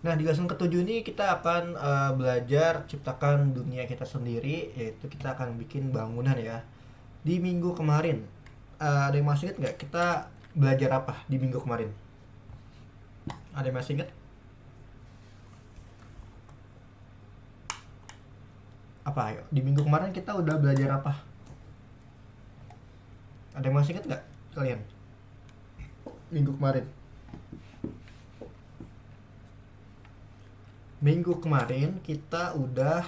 Nah, di lesson ketujuh ini kita akan belajar ciptakan dunia kita sendiri, yaitu kita akan bikin bangunan ya. Di minggu kemarin, ada yang masih ingat nggak kita belajar apa di minggu kemarin? Ada yang masih ingat? Apa ayo? Di minggu kemarin kita udah belajar apa? Ada yang masih ingat nggak kalian? Minggu kemarin. Minggu kemarin kita udah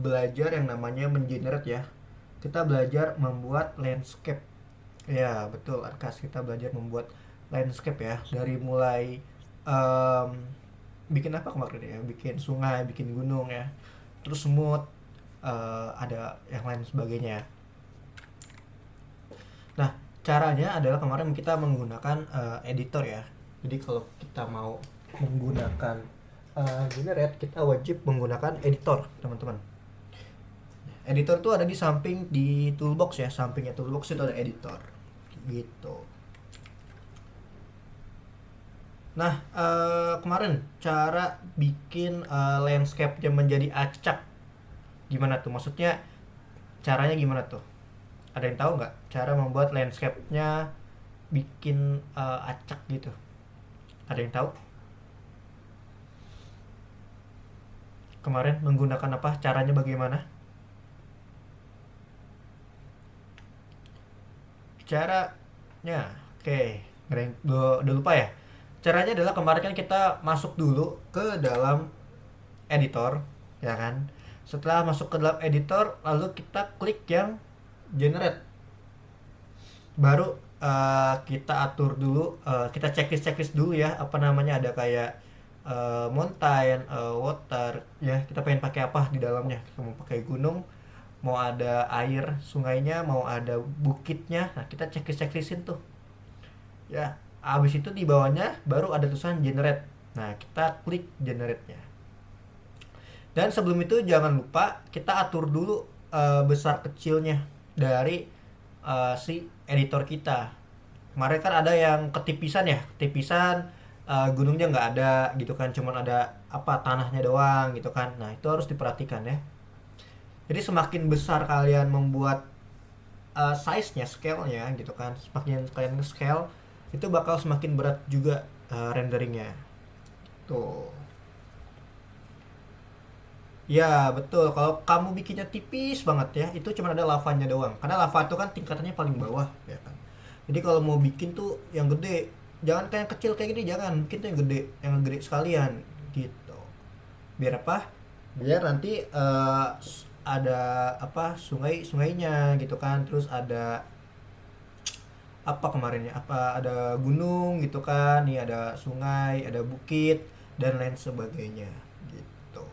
belajar yang namanya mengenerate ya. Kita belajar membuat landscape. Ya, betul Arkas, kita belajar membuat landscape ya. Dari mulai em, bikin apa kemarin ya? Bikin sungai, bikin gunung ya. Terus semut, ada yang lain sebagainya. Nah, caranya adalah kemarin kita menggunakan editor ya. Jadi kalau kita mau menggunakan generate, kita wajib menggunakan editor, teman-teman. Editor tuh ada di samping di toolbox ya, sampingnya toolbox itu ada editor. Gitu. Nah, kemarin cara bikin landscape-nya menjadi acak gimana tuh? Maksudnya caranya gimana tuh? Ada yang tahu nggak cara membuat landscape-nya bikin acak gitu? Ada yang tahu? Kemarin menggunakan apa? Caranya bagaimana? Caranya, oke, udah lupa ya. Caranya adalah kemarin kan kita masuk dulu ke dalam editor, ya kan? Setelah masuk ke dalam editor, lalu kita klik yang generate. Baru kita atur dulu, kita checklist dulu ya, apa namanya, ada kayak mountain, water, ya kita pengen pakai apa di dalamnya. Kita mau pakai gunung, mau ada air sungainya, mau ada bukitnya. Nah, kita checklistin tuh. Ya, abis itu di bawahnya baru ada tulisan generate. Nah, kita klik generate-nya. Dan sebelum itu jangan lupa kita atur dulu besar kecilnya dari si editor kita. Kemarin kan ada yang ketipisan ya, ketipisan, gunungnya nggak ada gitu kan, cuman ada apa, tanahnya doang gitu kan. Nah, itu harus diperhatikan ya. Jadi semakin besar kalian membuat size-nya, scale-nya gitu kan, semakin kalian scale itu bakal semakin berat juga renderingnya. Tuh. Ya betul, kalau kamu bikinnya tipis banget ya, itu cuma ada lavanya doang. Karena lava itu kan tingkatannya paling bawah, ya kan. Jadi kalau mau bikin tuh yang gede, jangan kayak yang kecil kayak gini, jangan bikin tuh yang gede sekalian gitu. Biar apa? Biar nanti ada apa, sungainya gitu kan, terus ada apa kemarinnya, apa ada gunung gitu kan, nih ada sungai, ada bukit dan lain sebagainya gitu.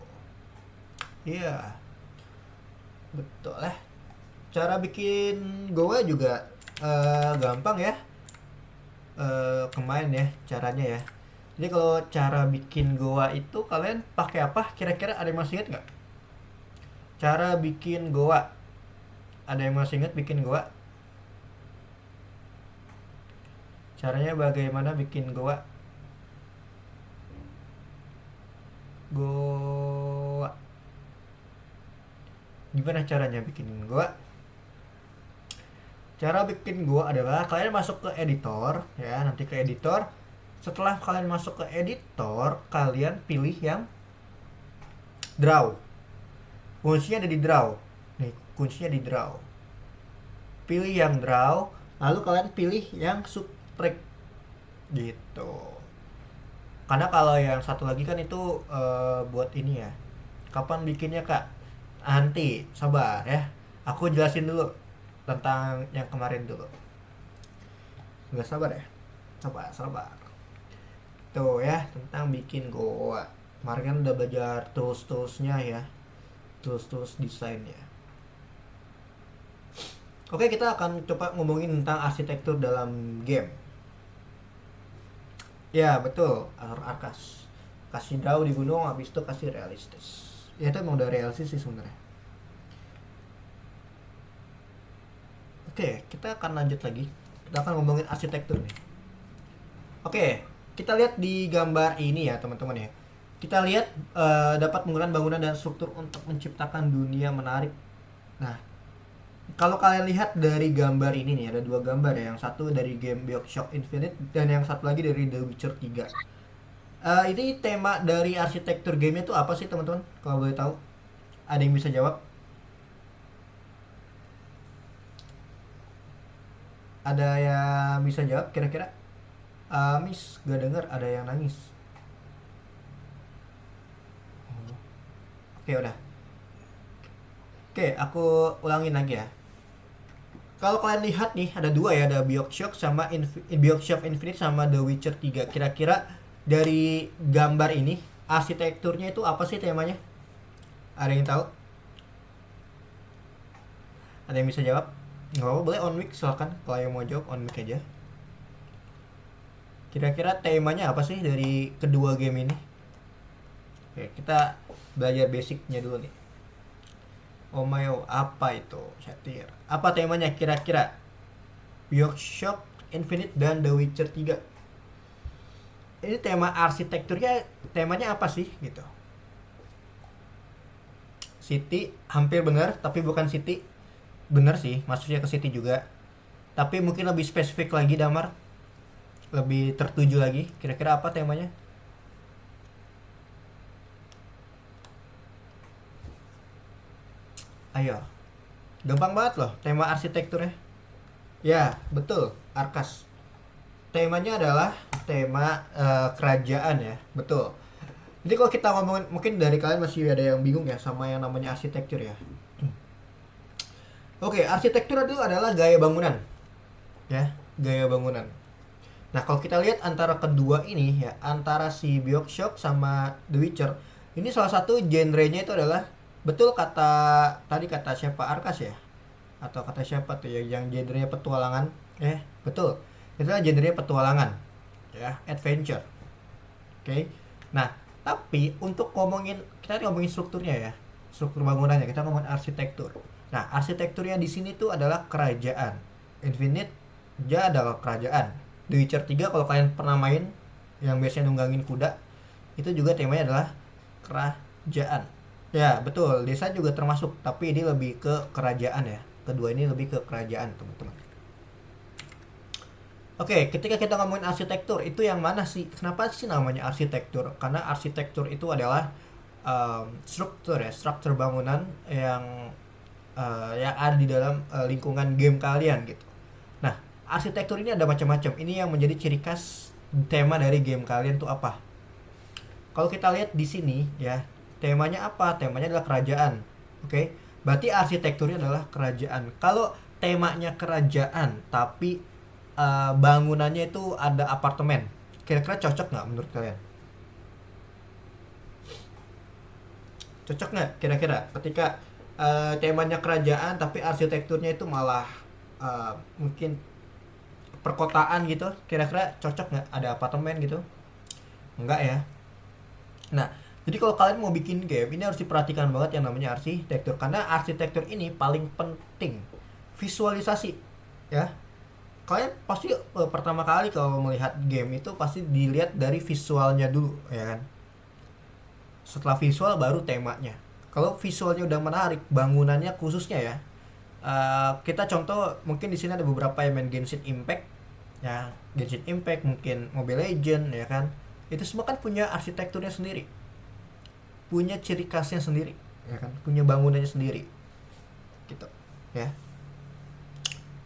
Iya, betul lah. Cara bikin goa juga gampang ya. Kemarin ya caranya ya. Jadi kalau cara bikin goa itu kalian pakai apa? Kira-kira ada yang masih ingat nggak? Cara bikin goa. Ada yang masih ingat bikin goa? Caranya bagaimana bikin goa? Goa. Gimana caranya bikin goa? Cara bikin gua adalah kalian masuk ke editor ya, nanti ke editor. Setelah kalian masuk ke editor, kalian pilih yang draw. Kuncinya ada di draw. Nih, kuncinya di draw. Pilih yang draw, lalu kalian pilih yang subtract gitu. Karena kalau yang satu lagi kan itu buat ini ya. Kapan bikinnya, Kak? Nanti, sabar ya. Aku jelasin dulu tentang yang kemarin dulu. Nggak sabar ya? Sabar, sabar. Tuh ya, tentang bikin goa. Kemarin kan udah belajar tools-toolsnya ya. Tools-tools desainnya. Oke, kita akan coba ngomongin tentang arsitektur dalam game. Ya, betul. Arkas. Kasih draw di gunung, habis itu kasih realistis. Ya, itu emang udah realistis sih sebenarnya. Oke, kita akan lanjut lagi. Kita akan ngomongin arsitektur nih. Oke, kita lihat di gambar ini ya teman-teman ya. Kita lihat dapat menggunakan bangunan dan struktur untuk menciptakan dunia menarik. Nah, kalau kalian lihat dari gambar ini nih, ada dua gambar ya. Yang satu dari game BioShock Infinite dan yang satu lagi dari The Witcher 3. Ini tema dari arsitektur gamenya itu apa sih teman-teman? Kalau boleh tahu, ada yang bisa jawab? Ada yang bisa jawab kira-kira? Miss, gak denger ada yang nangis. Oke, udah. Oke, aku ulangin lagi ya. Kalau kalian lihat nih, ada dua ya, ada BioShock sama BioShock Infinite sama The Witcher 3. Kira-kira dari gambar ini, arsitekturnya itu apa sih temanya? Ada yang tahu? Ada yang bisa jawab? Nggak apa-apa, boleh on mic silakan. Kalau yang mau jawab on mic aja. Kira-kira temanya apa sih dari kedua game ini? Oke, kita belajar basicnya dulu nih. Omayo, apa itu? Satir. Apa temanya kira-kira? BioShock Infinite dan The Witcher 3. Ini tema arsitekturnya, temanya apa sih gitu? City, hampir benar, tapi bukan city. Bener sih, maksudnya ke city juga. Tapi mungkin lebih spesifik lagi, Damar. Lebih tertuju lagi. Kira-kira apa temanya? Ayo. Gampang banget loh tema arsitekturnya. Ya, betul. Arkas. Temanya adalah tema kerajaan ya. Betul. Jadi kalau kita ngomongin, mungkin dari kalian masih ada yang bingung ya sama yang namanya arsitektur ya. Oke, arsitektur itu adalah gaya bangunan. Ya, gaya bangunan. Nah, kalau kita lihat antara kedua ini ya, antara si BioShock sama The Witcher, ini salah satu genrenya itu adalah, betul kata tadi, kata siapa, Arkas ya? Atau kata siapa tuh ya, yang genrenya petualangan? Betul. Itulah genrenya petualangan. Ya, adventure. Oke. Nah, tapi untuk ngomongin, kita ngomongin strukturnya ya. Struktur bangunannya, kita ngomongin arsitektur. Nah, arsitekturnya di sini tuh adalah kerajaan. Infinite dia adalah kerajaan. The Witcher 3 kalau kalian pernah main yang biasanya nunggangin kuda, itu juga temanya adalah kerajaan. Ya, betul. Desa juga termasuk, tapi ini lebih ke kerajaan ya. Kedua ini lebih ke kerajaan, teman-teman. Oke, ketika kita ngomongin arsitektur, itu yang mana sih? Kenapa sih namanya arsitektur? Karena arsitektur itu adalah struktur ya, struktur bangunan yang ada di dalam lingkungan game kalian gitu. Nah, arsitektur ini ada macam-macam. Ini yang menjadi ciri khas tema dari game kalian tuh apa? Kalau kita lihat di sini ya, temanya apa? Temanya adalah kerajaan. Oke. Berarti arsitekturnya adalah kerajaan. Kalau temanya kerajaan tapi bangunannya itu ada apartemen, kira-kira cocok nggak menurut kalian? Cocok nggak kira-kira ketika temanya kerajaan tapi arsitekturnya itu malah mungkin perkotaan gitu, kira-kira cocok nggak ada apartemen gitu? Enggak ya. Nah, jadi kalau kalian mau bikin game ini harus diperhatikan banget yang namanya arsitektur, karena arsitektur ini paling penting. Visualisasi ya, kalian pasti pertama kali kalau melihat game itu pasti dilihat dari visualnya dulu ya kan. Setelah visual baru temanya. Kalau visualnya udah menarik, bangunannya khususnya ya, kita contoh mungkin di sini ada beberapa yang main Genshin Impact ya. Genshin Impact, mungkin Mobile Legend ya kan, itu semua kan punya arsitekturnya sendiri, punya ciri khasnya sendiri ya kan, punya bangunannya sendiri gitu ya.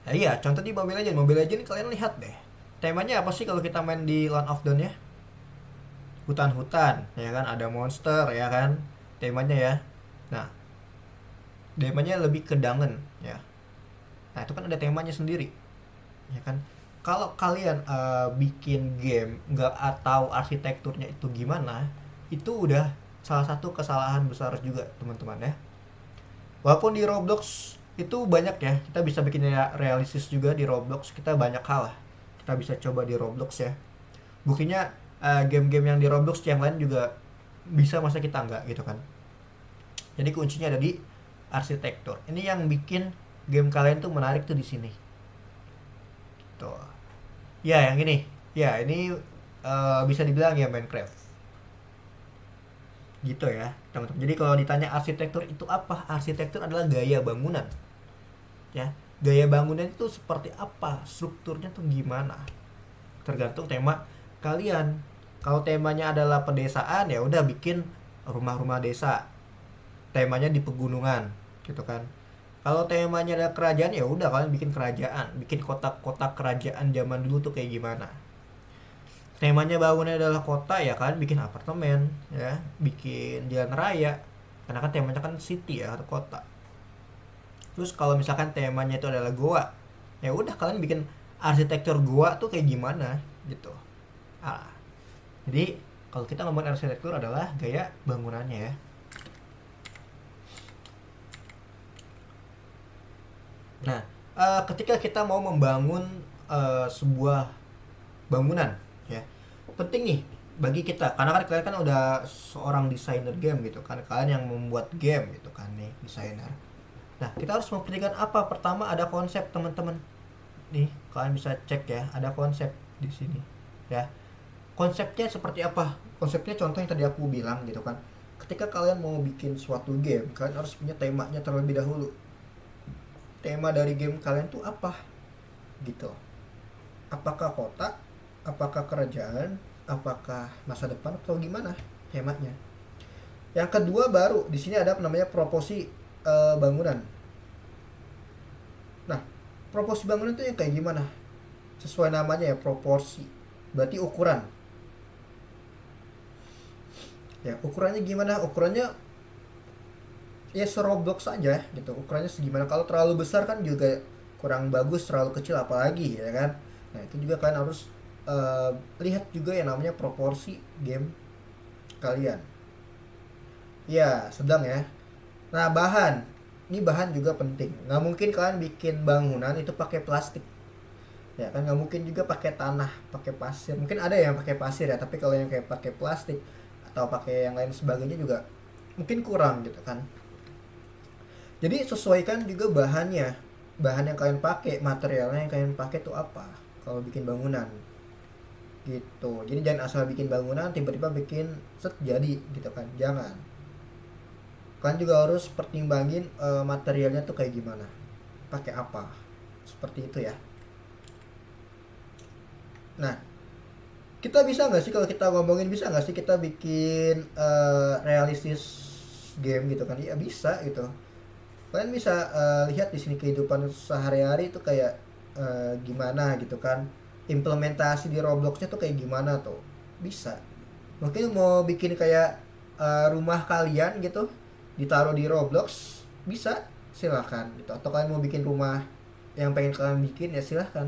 Nah, iya, contoh di Mobile Legend. Mobile Legend kalian lihat deh. Temanya apa sih kalau kita main di Land of Dawn ya? Hutan-hutan, ya kan? Ada monster, ya kan? Temanya ya. Nah, temanya lebih ke Dangen, ya. Nah, itu kan ada temanya sendiri, ya kan? Kalau kalian bikin game nggak tahu arsitekturnya itu gimana, itu udah salah satu kesalahan besar juga, teman-teman ya. Walaupun di Roblox itu banyak ya, kita bisa bikin realistis juga di Roblox, kita banyak hal lah kita bisa coba di Roblox ya. Buktinya game-game yang di Roblox yang lain juga bisa, masa kita enggak gitu kan. Jadi kuncinya ada di arsitektur. Ini yang bikin game kalian tuh menarik tuh di sini tuh ya. Yang ini ya, ini bisa dibilang ya Minecraft. Gitu ya, teman-teman. Jadi kalau ditanya arsitektur itu apa? Arsitektur adalah gaya bangunan. Ya, gaya bangunan itu seperti apa? Strukturnya tuh gimana? Tergantung tema kalian. Kalau temanya adalah pedesaan, ya udah bikin rumah-rumah desa. Temanya di pegunungan, gitu kan. Kalau temanya adalah kerajaan, ya udah kalian bikin kerajaan, bikin kotak-kotak kerajaan zaman dulu tuh kayak gimana. Temanya bangunnya adalah kota, ya kalian bikin apartemen, ya, bikin jalan raya. Karena kan temanya kan city ya, atau kota. Terus kalau misalkan temanya itu adalah goa, ya udah kalian bikin arsitektur goa tuh kayak gimana gitu. Ah, jadi kalau kita ngomongin arsitektur adalah gaya bangunannya ya. Nah, ketika kita mau membangun sebuah bangunan, ya, penting nih bagi kita, karena kan kalian kan udah seorang desainer game gitu kan, kalian yang membuat game gitu kan nih, desainer. Nah, kita harus memperhatikan apa? Pertama ada konsep, teman-teman. Nih, kalian bisa cek ya, ada konsep di sini. Ya. Konsepnya seperti apa? Konsepnya contoh yang tadi aku bilang gitu kan. Ketika kalian mau bikin suatu game, kalian harus punya temanya terlebih dahulu. Tema dari game kalian tuh apa? Gitu. Apakah kota? Apakah kerajaan? Apakah masa depan atau gimana temanya? Yang kedua baru di sini ada namanya proporsi bangunan. Nah, proporsi bangunan itu yang kayak gimana? Sesuai namanya ya, proporsi. Berarti ukuran. Ya, ukurannya gimana? Ukurannya ya seroblox saja gitu. Ukurannya segimana? Kalau terlalu besar kan juga kurang bagus, terlalu kecil apalagi ya kan. Nah, itu juga kalian harus lihat juga yang namanya proporsi game kalian. Ya, sedang ya. Nah, bahan. Ini bahan juga penting. Nggak mungkin kalian bikin bangunan itu pakai plastik. Ya kan nggak mungkin juga pakai tanah, pakai pasir. Mungkin ada yang pakai pasir ya, tapi kalau yang kayak pakai plastik atau pakai yang lain sebagainya juga mungkin kurang gitu kan. Jadi sesuaikan juga bahannya. Bahan yang kalian pakai, materialnya yang kalian pakai tuh apa kalau bikin bangunan. Gitu. Jadi jangan asal bikin bangunan tiba-tiba bikin set jadi gitu kan. Jangan. Kalian juga harus pertimbangin materialnya tuh kayak gimana. Pakai apa. Seperti itu ya. Nah, kita bisa nggak sih kalau kita ngomongin, bisa nggak sih kita bikin realistis game gitu kan? Ya bisa gitu. Kalian bisa lihat di sini kehidupan sehari-hari itu kayak gimana gitu kan, implementasi di Robloxnya tuh kayak gimana tuh, bisa. Mungkin mau bikin kayak rumah kalian gitu ditaruh di Roblox, bisa, silahkan gitu. Atau kalian mau bikin rumah yang pengen kalian bikin, ya silahkan.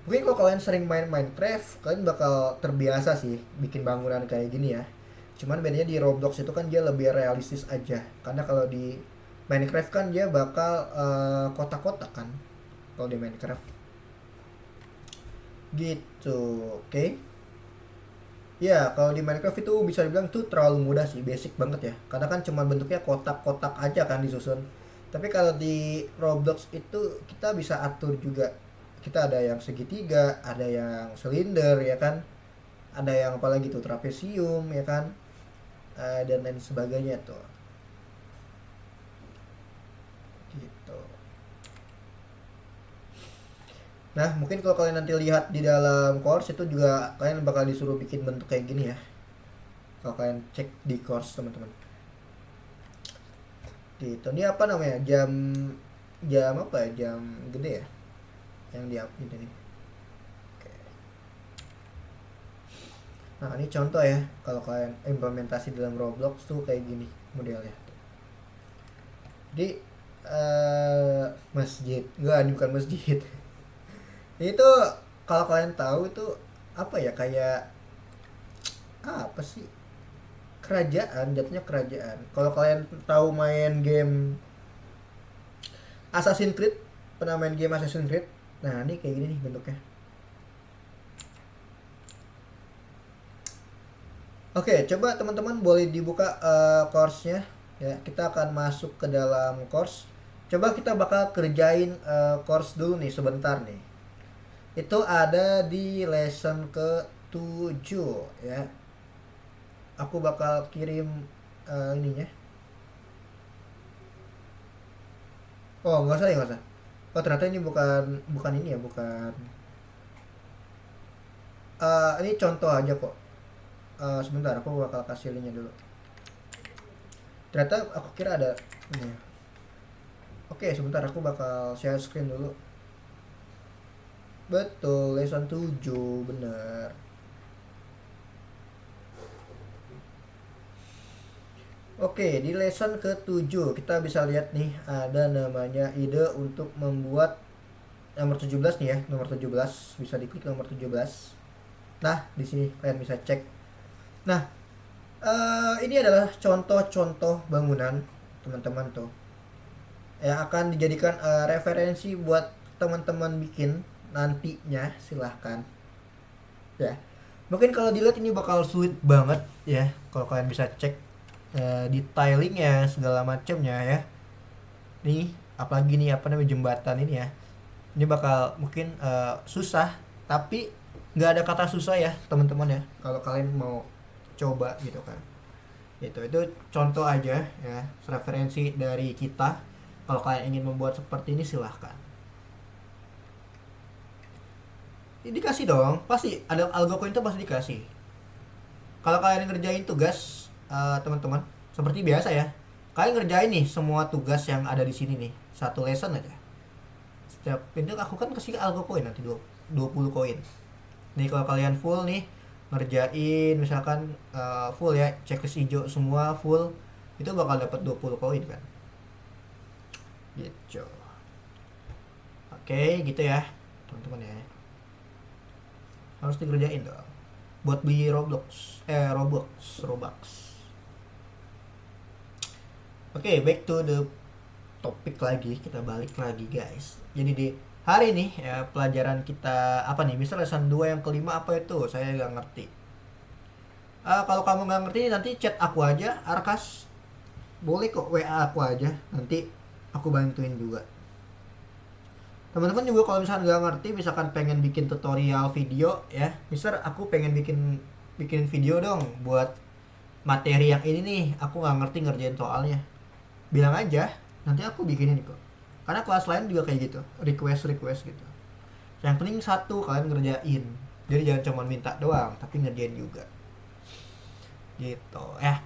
Mungkin kalau kalian sering main Minecraft, kalian bakal terbiasa sih bikin bangunan kayak gini ya. Cuman bedanya di Roblox itu kan dia lebih realistis aja. Karena kalau di Minecraft kan dia bakal kotak-kotak kan. Kalau di Minecraft. Gitu, oke. Okay? Ya, kalau di Minecraft itu bisa dibilang tuh terlalu mudah sih, basic banget ya. Karena kan cuma bentuknya kotak-kotak aja kan disusun. Tapi kalau di Roblox itu kita bisa atur juga. Kita ada yang segitiga, ada yang silinder ya kan. Ada yang apalagi tuh trapesium ya kan. Dan lain sebagainya tuh. Gitu. Nah, mungkin kalau kalian nanti lihat di dalam course itu juga kalian bakal disuruh bikin bentuk kayak gini ya. Kalau kalian cek di course teman-teman. Gitu. Ini apa namanya? Jam jam apa ya? Jam gede ya? Yang di ini nih. Oke. Nah, ini contoh ya. Kalau kalian implementasi dalam Roblox tuh kayak gini modelnya. Jadi masjid. Enggak, ini bukan masjid. Itu kalau kalian tahu itu apa ya, kayak apa sih, kerajaan, jatuhnya kerajaan. Kalau kalian tahu main game Assassin's Creed, pernah main game Assassin's Creed, nah ini kayak gini nih bentuknya. Oke, coba teman-teman boleh dibuka course-nya ya. Kita akan masuk ke dalam course. Coba kita bakal kerjain course dulu nih sebentar nih. Itu ada di lesson ke 7 ya. aku bakal kirim ininya. Oh, nggak usah ya, nggak usah. Oh, ternyata ini bukan bukan ini ya, bukan. Ini contoh aja kok. Sebentar, aku bakal kasih linknya dulu. Ternyata aku kira ada ini. Oke, sebentar aku bakal share screen dulu. Betul, lesson 7 bener. Oke, di lesson ke-7 kita bisa lihat nih ada namanya ide untuk membuat nomor 17 nih ya, nomor 17 bisa diklik nomor 17. Nah, di sini kalian bisa cek. Nah, ini adalah contoh-contoh bangunan teman-teman tuh yang akan dijadikan referensi buat teman-teman bikin nantinya, silahkan ya. Mungkin kalau dilihat ini bakal sulit banget ya kalau kalian bisa cek detailingnya segala macamnya ya. Nih apalagi nih apa namanya jembatan ini ya, ini bakal mungkin susah, tapi nggak ada kata susah ya teman-teman ya kalau kalian mau coba gitu kan. Itu contoh aja ya, referensi dari kita. Kalau kalian ingin membuat seperti ini silahkan. Dikasih dong, pasti ada algo coin itu pasti dikasih. Kalau kalian ngerjain tugas teman-teman seperti biasa ya, kalian ngerjain nih semua tugas yang ada di sini nih, satu lesson aja. Setiap pintu aku kan kasih algo coin nanti 20 koin. Nih kalau kalian full nih ngerjain misalkan full ya, checklist hijau semua full, itu bakal dapat 20 koin kan. Gitu. Oke, gitu ya teman-teman ya. Harus dikerjain dong. Buat beli Robux. Oke, back to the topik lagi, kita balik lagi guys. Jadi di hari ini ya pelajaran kita apa nih? Misal lesson 2 yang kelima apa itu? Saya nggak ngerti. Kalau kamu nggak ngerti nanti chat aku aja, Arkas. Boleh kok WA aku aja, nanti aku bantuin juga. Teman-teman juga kalau misalkan nggak ngerti, misalkan pengen bikin tutorial video ya, misal aku pengen bikin video dong buat materi yang ini nih, aku nggak ngerti ngerjain soalnya, bilang aja, nanti aku bikinin kok. Karena kelas lain juga kayak gitu, request gitu. Yang penting satu kalian ngerjain, jadi jangan cuma minta doang tapi ngerjain juga gitu ya.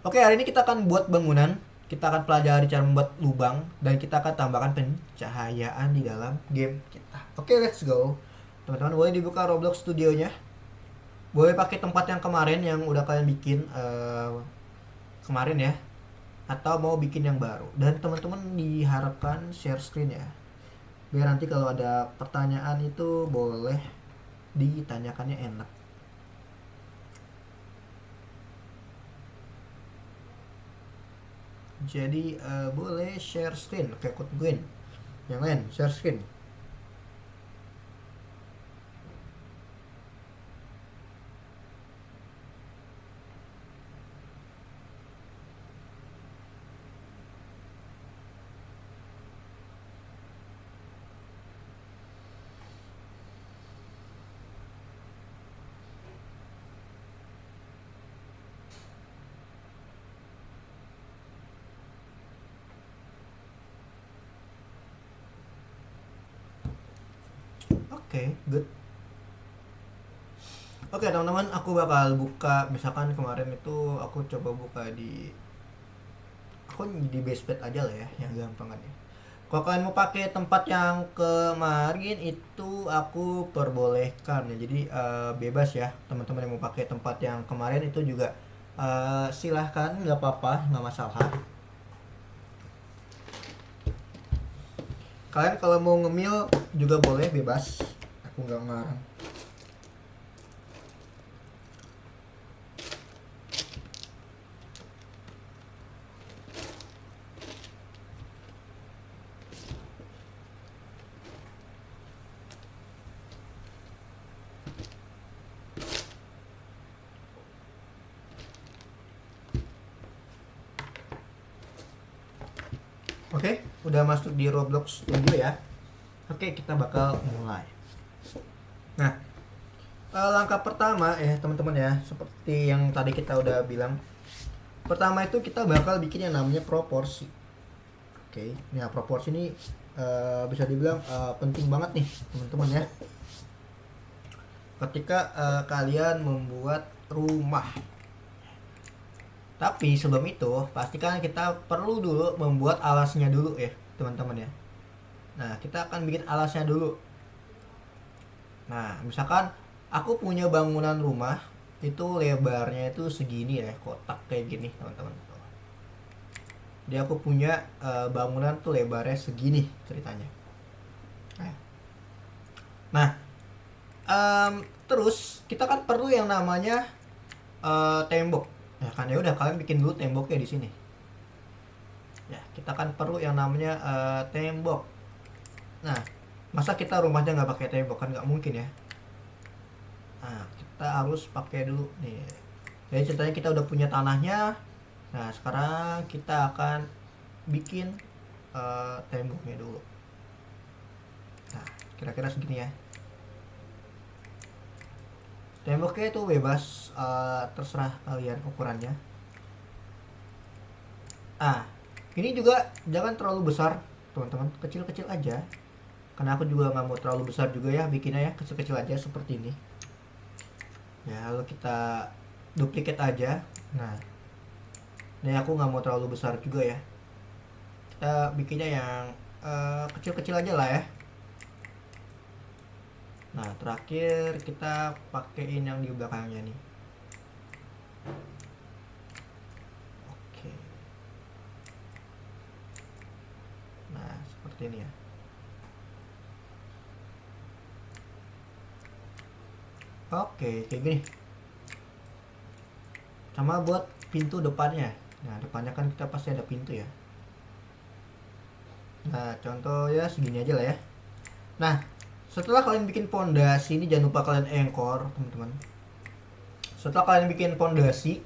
Oke, hari ini kita akan buat bangunan, kita akan pelajari cara membuat lubang, dan kita akan tambahkan pencahayaan di dalam game kita. Oke, let's go. Teman-teman boleh dibuka Roblox Studionya. Boleh pakai tempat yang kemarin yang udah kalian bikin kemarin ya, atau mau bikin yang baru. Dan teman-teman diharapkan share screen ya, biar nanti kalau ada pertanyaan itu boleh ditanyakannya enak. Jadi boleh share screen kayak Code Green. Yang lain share screen. Oke, good. Oke teman-teman, aku bakal buka, misalkan kemarin itu aku coba buka aku di basebed aja lah ya, yang gampang aja. Kalau kalian mau pakai tempat yang kemarin itu aku perbolehkan ya, jadi bebas ya teman-teman yang mau pakai tempat yang kemarin itu juga silahkan, nggak apa-apa, nggak masalah. Kalian kalau mau ngemil juga boleh, bebas, aku nggak ngarang. Oke, udah masuk di Roblox Studio ya. Oke, kita bakal mulai. Nah, Langkah pertama ya teman-teman ya, seperti yang tadi kita udah bilang. Pertama itu kita bakal bikin yang namanya proporsi. Oke, nah proporsi ini bisa dibilang penting banget nih teman-teman ya. Ketika kalian membuat rumah. Tapi sebelum itu, pastikan kita perlu dulu membuat alasnya dulu ya teman-teman ya. Nah, kita akan bikin alasnya dulu. Nah, misalkan aku punya bangunan rumah, itu lebarnya itu segini ya, kotak kayak gini teman-teman. Jadi aku punya bangunan tuh lebarnya segini ceritanya. Nah, terus kita kan perlu yang namanya tembok. Ya kan, ya udah kalian bikin dulu temboknya di sini. Ya, kita kan perlu yang namanya tembok. Nah, masa kita rumahnya nggak pakai tembok, kan nggak mungkin ya. Nah, kita harus pakai dulu nih. Jadi ceritanya kita udah punya tanahnya. Nah, sekarang kita akan bikin temboknya dulu. Nah, kira-kira segini ya. Temboknya itu bebas, terserah kalian ukurannya. Ah, ini juga jangan terlalu besar, teman-teman. Kecil-kecil aja. Karena aku juga nggak mau terlalu besar juga ya, bikinnya ya kecil-kecil aja seperti ini. Ya, lalu kita duplicate aja. Nah, ini aku nggak mau terlalu besar juga ya. Kita bikinnya yang kecil-kecil aja lah ya. Nah, terakhir kita pakein yang di belakangnya nih. Oke. Nah, seperti ini ya. Oke, kayak gini. Sama buat pintu depannya. Nah, depannya kan kita pasti ada pintu ya. Nah, contoh ya segini aja lah ya. Nah, setelah kalian bikin pondasi ini jangan lupa kalian engkor, teman-teman. Setelah kalian bikin pondasi,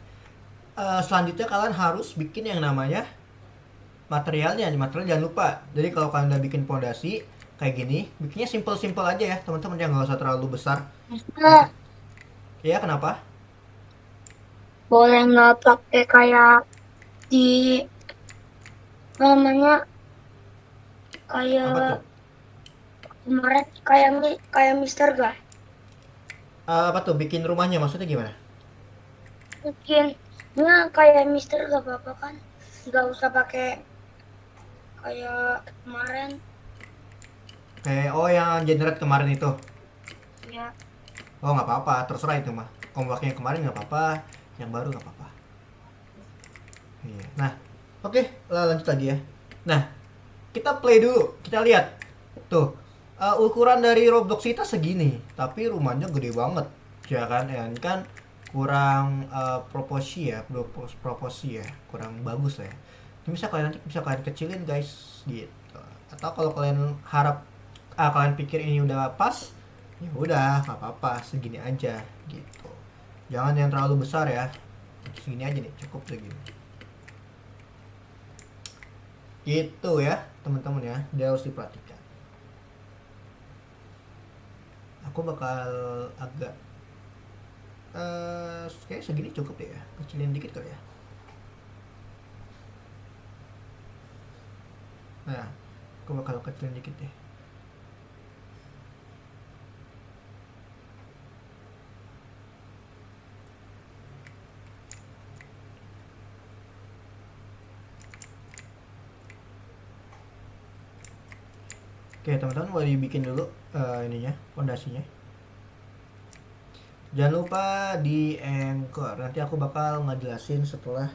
selanjutnya kalian harus bikin yang namanya materialnya. Material jangan lupa. Jadi kalau kalian udah bikin pondasi kayak gini, bikinnya simple-simple aja ya, teman-teman, yang nggak usah terlalu besar. Mister, Ya, kenapa? boleh nggak pakai kayak di apa namanya Apa tuh? kayak kemarin kayak Mister gak? Apa tuh bikin rumahnya maksudnya gimana? Mungkin kayak Mister gak apa-apa kan? Nggak usah pakai kayak kemarin Kayak oh yang generate kemarin itu. ya. Oh nggak apa-apa, terserah itu mah. Kompleknya yang kemarin nggak apa-apa, yang baru nggak apa-apa. Iya. Nah, oke, lanjut lagi ya. Nah, kita play dulu, kita lihat. Tuh, ukuran dari Roblox kita segini, tapi rumahnya gede banget, ya kan? Ya, ini kan kurang proporsi ya, proporsi ya, kurang bagus lah ya. Ini bisa kalian nanti bisa kalian kecilin guys, gitu. Atau kalau kalian harap, kalian pikir ini udah pas, ya udah, nggak apa-apa, segini aja, gitu. Jangan yang terlalu besar ya, segini aja nih, cukup segini. Gitu ya, teman-teman ya, dia harus diperhatikan. Aku bakal agak kayak segini cukup deh ya, kecilin dikit kali ya. Nah, aku bakal kecilin dikit deh. Oke teman-teman, boleh dibikin dulu ininya, fondasinya. Jangan lupa di anchor, nanti aku bakal ngejelasin setelah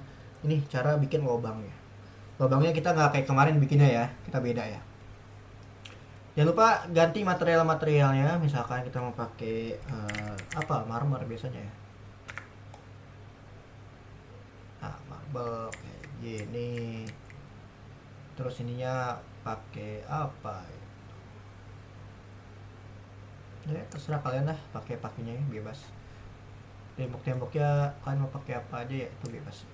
ini cara bikin lobangnya. Lobangnya kita nggak kayak kemarin bikinnya ya, kita beda ya. Jangan lupa ganti material-materialnya, misalkan kita mau pakai apa, marmer biasanya ya. Nah, marble kayak gini. Terus ininya pakai apa ya? Ya terserah kalian lah, pakainya ya, bebas. Tembok-temboknya kalian mau pakai apa aja ya itu bebas.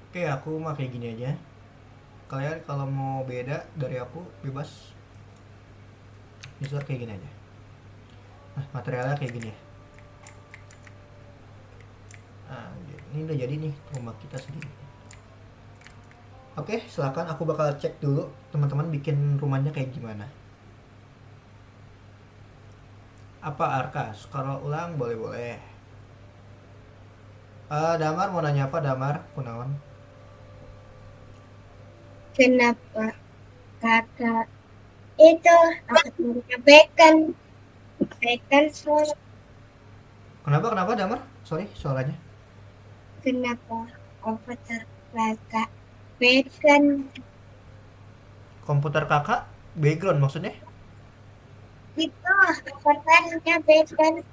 Oke, aku mah kayak gini aja. Kalian kalau mau beda dari aku bebas. Mister kayak gini aja. Nah, materialnya kayak gini ya. Nah, ini udah jadi nih rumah kita sendiri. Oke, silakan aku bakal cek dulu teman-teman bikin rumahnya kayak gimana. Apa Arka? Scroll ulang boleh-boleh. Damar mau nanya apa Damar? Kunaon? Kenapa kakak itu akhirnya bacon soal Kenapa Damar? Sorry soalnya. kenapa komputer kakak bacon Komputer kakak background maksudnya? itu avatarnya bacon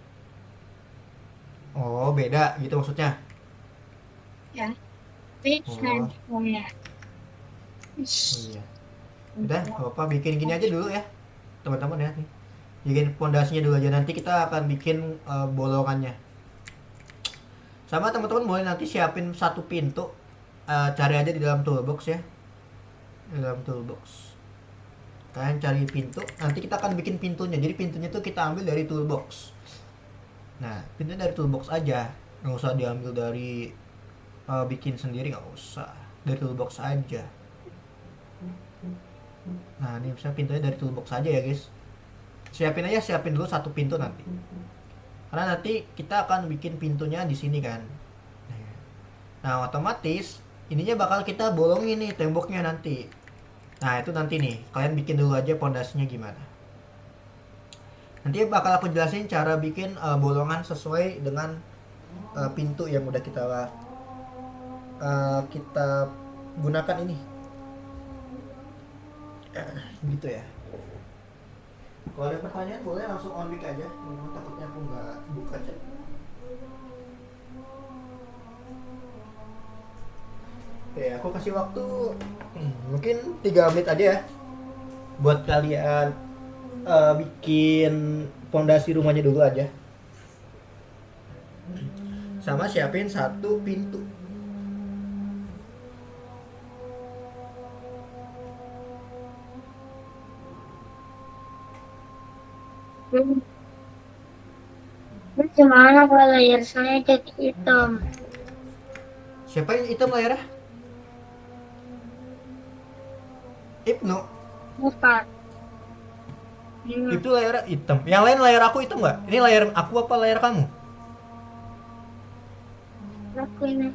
Oh, beda gitu maksudnya. ya bacon Oh, oh ya. iya. Udah, nggak apa-apa bikin gini aja dulu ya. Teman-teman ya nih. Bikin pondasinya dulu aja, nanti kita akan bikin bolongannya. Sama teman-teman boleh nanti siapin satu pintu. Cari aja di dalam toolbox ya. Di dalam toolbox. Kalian cari pintu, nanti kita akan bikin pintunya. Jadi pintunya tuh kita ambil dari toolbox. Nah, pintunya dari toolbox aja. Nggak usah diambil dari bikin sendiri, nggak usah. Dari toolbox aja. Nah, ini misalnya pintunya dari toolbox aja ya guys. Siapin dulu satu pintu nanti. Karena nanti kita akan bikin pintunya di sini kan. Nah, otomatis ininya bakal kita bolongin nih temboknya nanti. Nah, itu nanti nih. Kalian bikin dulu aja pondasinya gimana. Nanti bakal aku jelasin cara bikin bolongan sesuai dengan pintu yang udah kita gunakan ini. Gitu ya. Kalau ada pertanyaan boleh langsung on mic aja. Takutnya aku nggak buka chat. Oke, aku kasih waktu mungkin 3 menit aja ya buat kalian bikin fondasi rumahnya dulu aja. Sama siapin satu pintu. Gimana kalau layar saya jadi hitam? Siapa yang hitam layarnya? Ibnu. Bukan. Ini Itu layar hitam. Yang lain layar aku hitam nggak? Ini layar aku apa layar kamu? aku ini.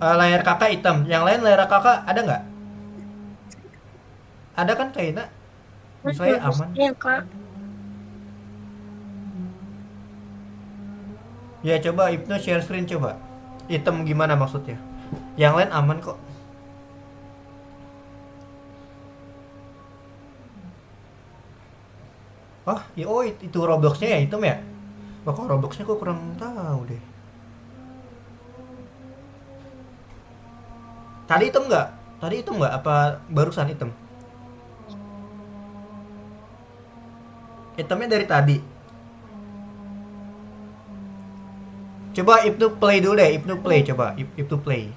Layar kakak hitam. Yang lain layar kakak ada nggak? Ada kan kayaknya? Di saya aman. Ya kak. Ya coba Ibnu share screen coba. Hitam gimana maksudnya? Yang lain aman kok. Oh itu Robloxnya ya hitam ya? Wah, kok Robloxnya kok kurang tahu deh. Tadi hitam nggak? Tadi hitam nggak? Apa barusan hitam? Hitamnya dari tadi. Coba Ibnu play dulu deh. Ibnu play coba. Ibnu play.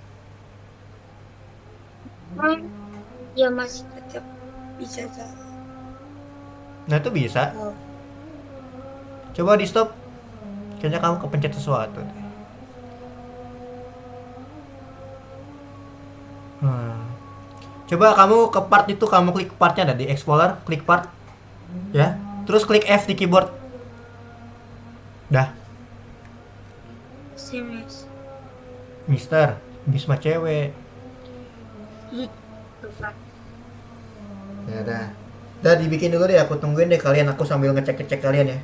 Ya masih tetap bisa jalan. Nah itu bisa. Oh. Coba di stop. Kayaknya kamu kepencet sesuatu deh. Coba kamu ke part itu, kamu klik partnya ada di Explorer, klik part, ya. Terus klik F di keyboard. Dah. SMS. Mister, Bisma cewek. Lupa. Ya dah. Dah dibikin dulu deh, aku tungguin deh kalian, aku sambil ngecek-ngecek kalian ya.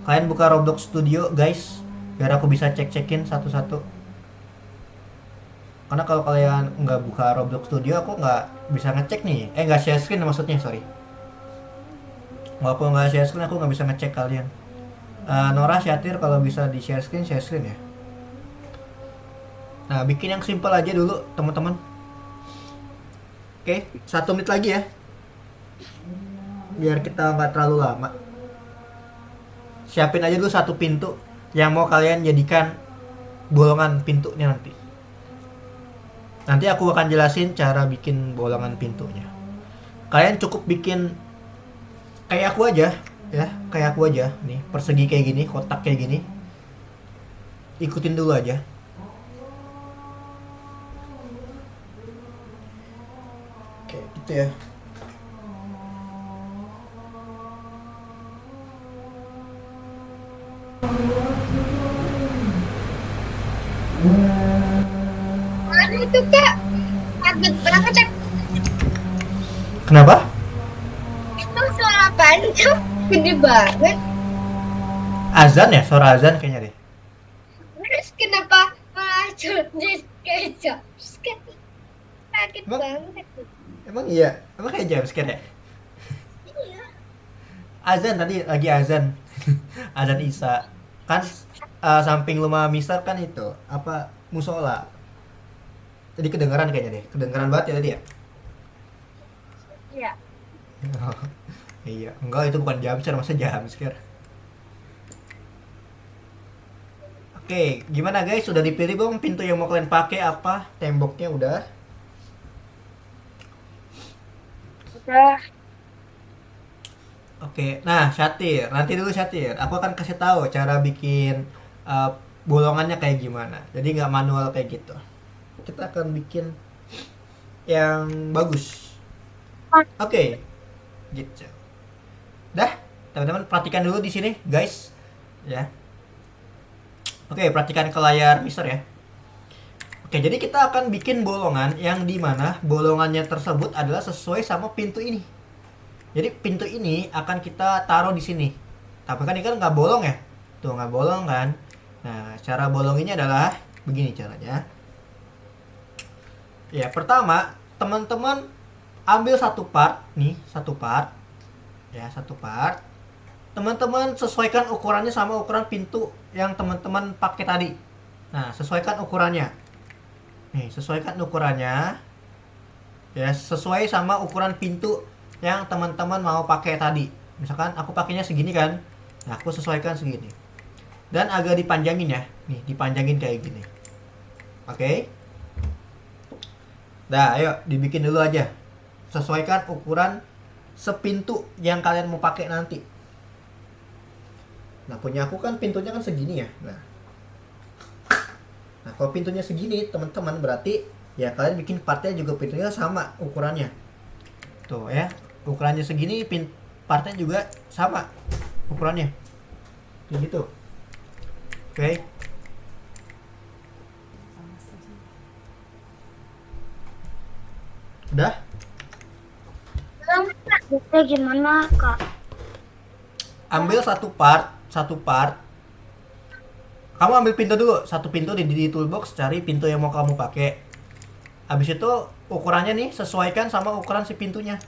Kalian buka Roblox Studio, guys, biar aku bisa cek-cekin satu-satu. Karena kalau kalian nggak buka Roblox Studio, aku nggak bisa ngecek nih. Nggak share screen maksudnya, sorry. Walaupun nggak share screen, aku nggak bisa ngecek kalian. Nora Syatir kalau bisa di share screen ya. Nah, bikin yang simple aja dulu, teman-teman. Oke, 1 menit lagi ya. Biar kita nggak terlalu lama. Siapin aja dulu satu pintu yang mau kalian jadikan bolongan pintunya nanti. Nanti aku akan jelasin cara bikin bolongan pintunya. Kalian cukup bikin kayak aku aja, ya, kayak aku aja. Nih, persegi kayak gini, kotak kayak gini. Ikutin dulu aja. Oke, gitu ya. Mana itu kak? Kaget banget Cak. Kenapa? Itu suara apaan tuh? Gede banget. Azan ya, suara azan kayaknya deh. Terus kenapa malah jodis kayak jumpscare? Kaget Emang, banget. emang iya, emang kayak jumpscare ya? Iya. Azan tadi lagi azan, azan Isya. Kan samping rumah Mister kan itu apa musola. Jadi kedengeran kayaknya deh, kedengeran banget ya tadi ya. Iya. Iya, enggak itu bukan jumpscare, masa jumpscare. Oke, gimana guys? Sudah dipilih belum pintu yang mau kalian pakai apa? Temboknya udah. Udah. Oke, nah Syatir, nanti dulu Syatir. Aku akan kasih tahu cara bikin uh, bolongannya kayak gimana. Jadi nggak manual kayak gitu. Kita akan bikin yang bagus. Oke, gitu. Dah, teman-teman perhatikan dulu di sini, guys. Ya. Oke, perhatikan ke layar Mister ya. Oke, jadi kita akan bikin bolongan yang dimana bolongannya tersebut adalah sesuai sama pintu ini. Jadi pintu ini akan kita taruh di sini. Tapi kan ini kan nggak bolong ya. Tuh nggak bolong kan. Nah, cara bolonginnya adalah begini caranya. Ya, pertama teman-teman ambil satu part nih, satu part. Ya, satu part. Teman-teman sesuaikan ukurannya sama ukuran pintu yang teman-teman pakai tadi. Nah, sesuaikan ukurannya. Nih, sesuaikan ukurannya. Ya, sesuai sama ukuran pintu yang teman-teman mau pakai tadi. Misalkan aku pakainya segini kan. Nah, aku sesuaikan segini. Dan agak dipanjangin ya. Nih, dipanjangin kayak gini. Oke. Dah, ayo dibikin dulu aja. Sesuaikan ukuran sepintu yang kalian mau pakai nanti. Nah, punya aku kan pintunya kan segini ya. Nah, kalau pintunya segini, teman-teman, berarti ya kalian bikin partnya juga pintunya sama ukurannya. Tuh ya, ukurannya segini, partnya juga sama ukurannya. Kayak gitu. Oke. Udah? Belum kak. Itu gimana kak? Ambil satu part, satu part. Kamu ambil pintu dulu, satu pintu di toolbox, cari pintu yang mau kamu pakai. Habis itu ukurannya nih sesuaikan sama ukuran si pintunya.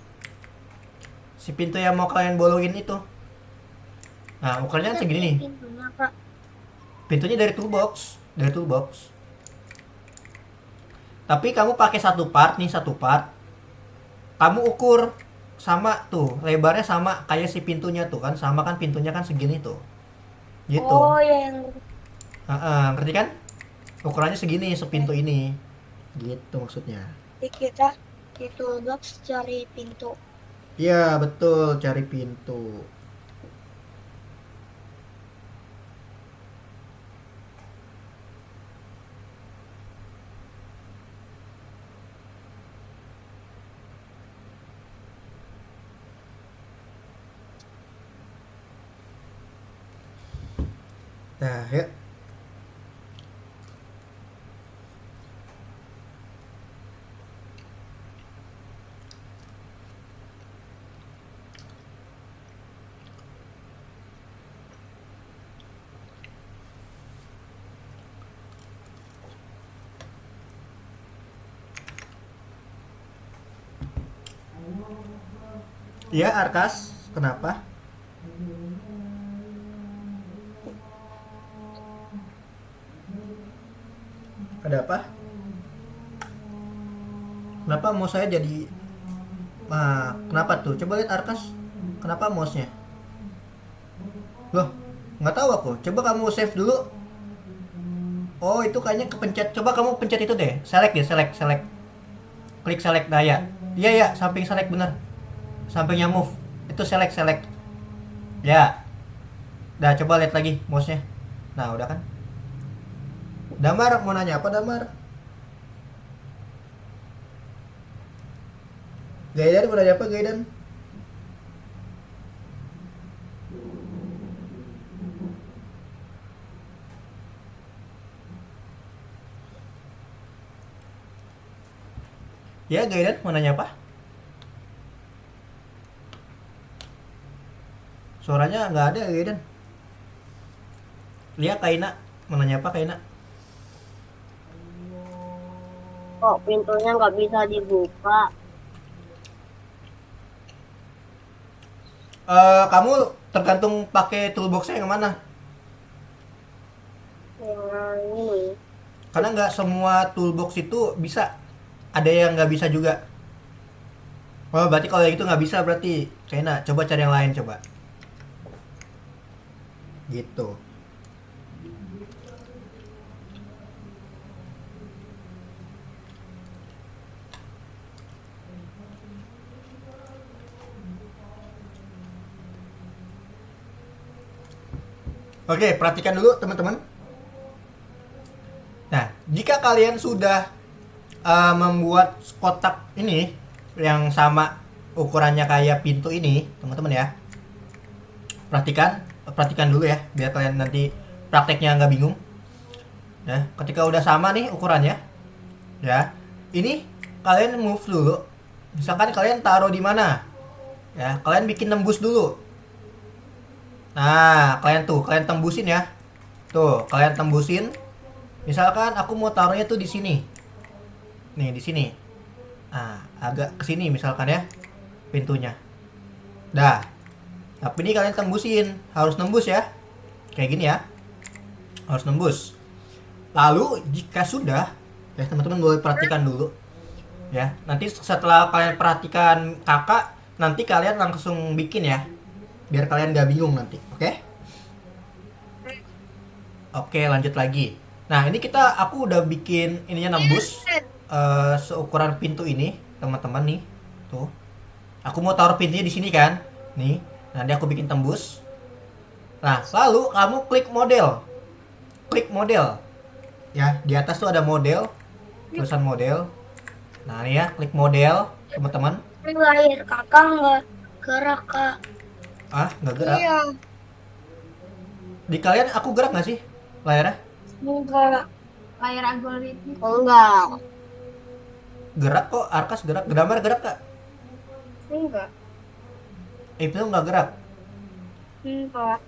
Si pintu yang mau kalian bolongin itu. Nah, ukurannya segini nih. Pintunya kak. Pintunya dari toolbox, dari toolbox. Tapi kamu pakai satu part nih, satu part. Kamu ukur sama tuh, lebarnya sama kayak si pintunya tuh kan, sama kan pintunya kan segini tuh. Gitu. Oh ya yang Ngerti kan? Ukurannya segini, sepintu ini. Gitu maksudnya. di kita di toolbox cari pintu. Iya, betul, cari pintu. Nah, ya. Iya, Arkas. Kenapa? Ada apa? Kenapa mouse saya jadi... Nah, kenapa tuh? Coba lihat Arkas. Kenapa mouse-nya? Loh, nggak tahu aku. Coba kamu save dulu. Oh, itu kayaknya kepencet. Coba kamu pencet itu deh. Select ya, select, select. Klik select. Nah, ya. Iya, ya, samping select bener. Sampingnya move. Itu select, select. Ya, udah coba lihat lagi mouse-nya. Nah, udah kan? Damar mau nanya apa, Damar? Gaidan mau nanya apa, Gaidan? Ya, Gaidan mau nanya apa? Suaranya nggak ada, Gaidan. Lihat Kaina mau nanya apa, Kaina? Kok pintunya nggak bisa dibuka? Kamu tergantung pakai toolbox-nya yang mana? Yang ini. Karena nggak semua toolbox itu bisa. Ada yang nggak bisa juga. Oh, berarti kalau yang itu nggak bisa berarti. Kaina, coba cari yang lain coba. Gitu. Oke, perhatikan dulu teman-teman. Nah, jika kalian sudah membuat kotak ini yang sama ukurannya kayak pintu ini, teman-teman ya. Perhatikan, perhatikan dulu ya, biar kalian nanti prakteknya nggak bingung. Nah, ketika udah sama nih ukurannya, ya, ini kalian move dulu. Misalkan kalian taruh di mana, ya, kalian bikin nembus dulu. Nah, kalian tembusin ya. Tuh, kalian tembusin. Misalkan aku mau taruhnya tuh di sini. Nih, di sini. Nah, agak ke sini misalkan ya pintunya. Dah. Tapi ini kalian tembusin, harus nembus ya. Kayak gini ya. Harus nembus. Lalu jika sudah, ya teman-teman boleh perhatikan dulu. Ya, nanti setelah kalian perhatikan kakak, nanti kalian langsung bikin ya. Biar kalian gak bingung nanti, oke? Oke, lanjut lagi. Nah, ini aku udah bikin ininya nembus seukuran pintu ini, teman-teman nih. Tuh. Aku mau taruh pintunya di sini kan? Nih. Nanti aku bikin tembus. Nah, lalu kamu klik model. Klik model. Ya, di atas tuh ada model, tulisan model. Nah, ini ya, klik model, teman-teman. Layar kakak nggak gerak, Kak. Ah, nggak gerak. Iya. Di kalian aku gerak nggak sih layarnya? Enggak. Layar algoritma. Enggak. Gerak kok, Arkas gerak, Gambar gerak kak? Enggak. Itu nggak gerak. Enggak.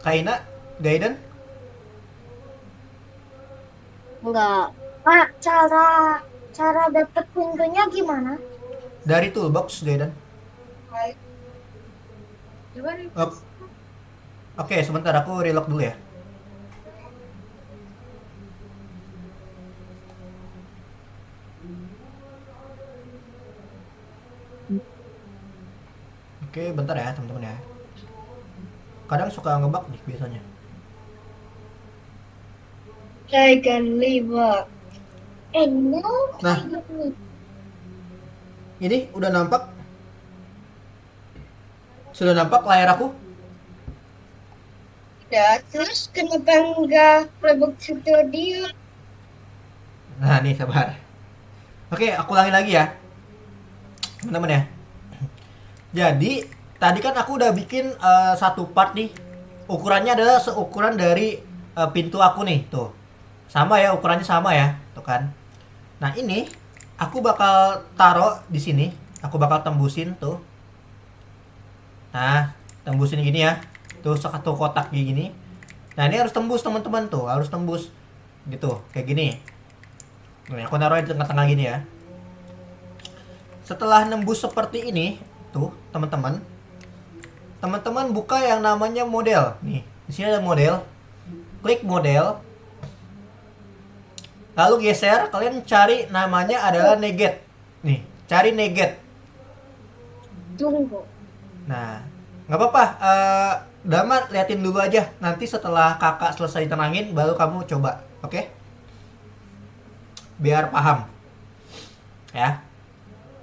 Kaina, Gaiden, Enggak. Pak, cara dapet pintunya gimana? dari toolbox Gaiden. Coba Oke, sebentar aku relock dulu ya. Oke, bentar ya teman-teman ya. Kadang suka ngebug nih biasanya. I can leave up. And now Nah, I don't need. ini udah nampak? Sudah nampak layar aku? Ya, terus kenapa enggak playbook studio? Nah, nih sabar. Oke, aku ulangi lagi ya. Teman-teman ya. Jadi, tadi kan aku udah bikin satu part nih. Ukurannya adalah seukuran dari pintu aku nih, tuh. Sama ya, ukurannya sama ya, tuh kan. Nah, ini aku bakal taruh di sini. Aku bakal tembusin tuh. Nah, tembusin gini ya. Tuh satu kotak kayak gini. Nah, ini harus tembus teman-teman tuh, harus tembus. Gitu, kayak gini. Nih, aku taruh di tengah-tengah gini ya. Setelah nembus seperti ini, tuh, teman-teman. Teman-teman buka yang namanya model. Nih, di sini ada model. Klik model. Lalu geser, kalian cari namanya adalah negate. Nih, cari negate. Tunggu. Nah, nggak apa-apa. Damar liatin dulu aja. Nanti setelah kakak selesai tenangin, baru kamu coba, oke? Biar paham, ya.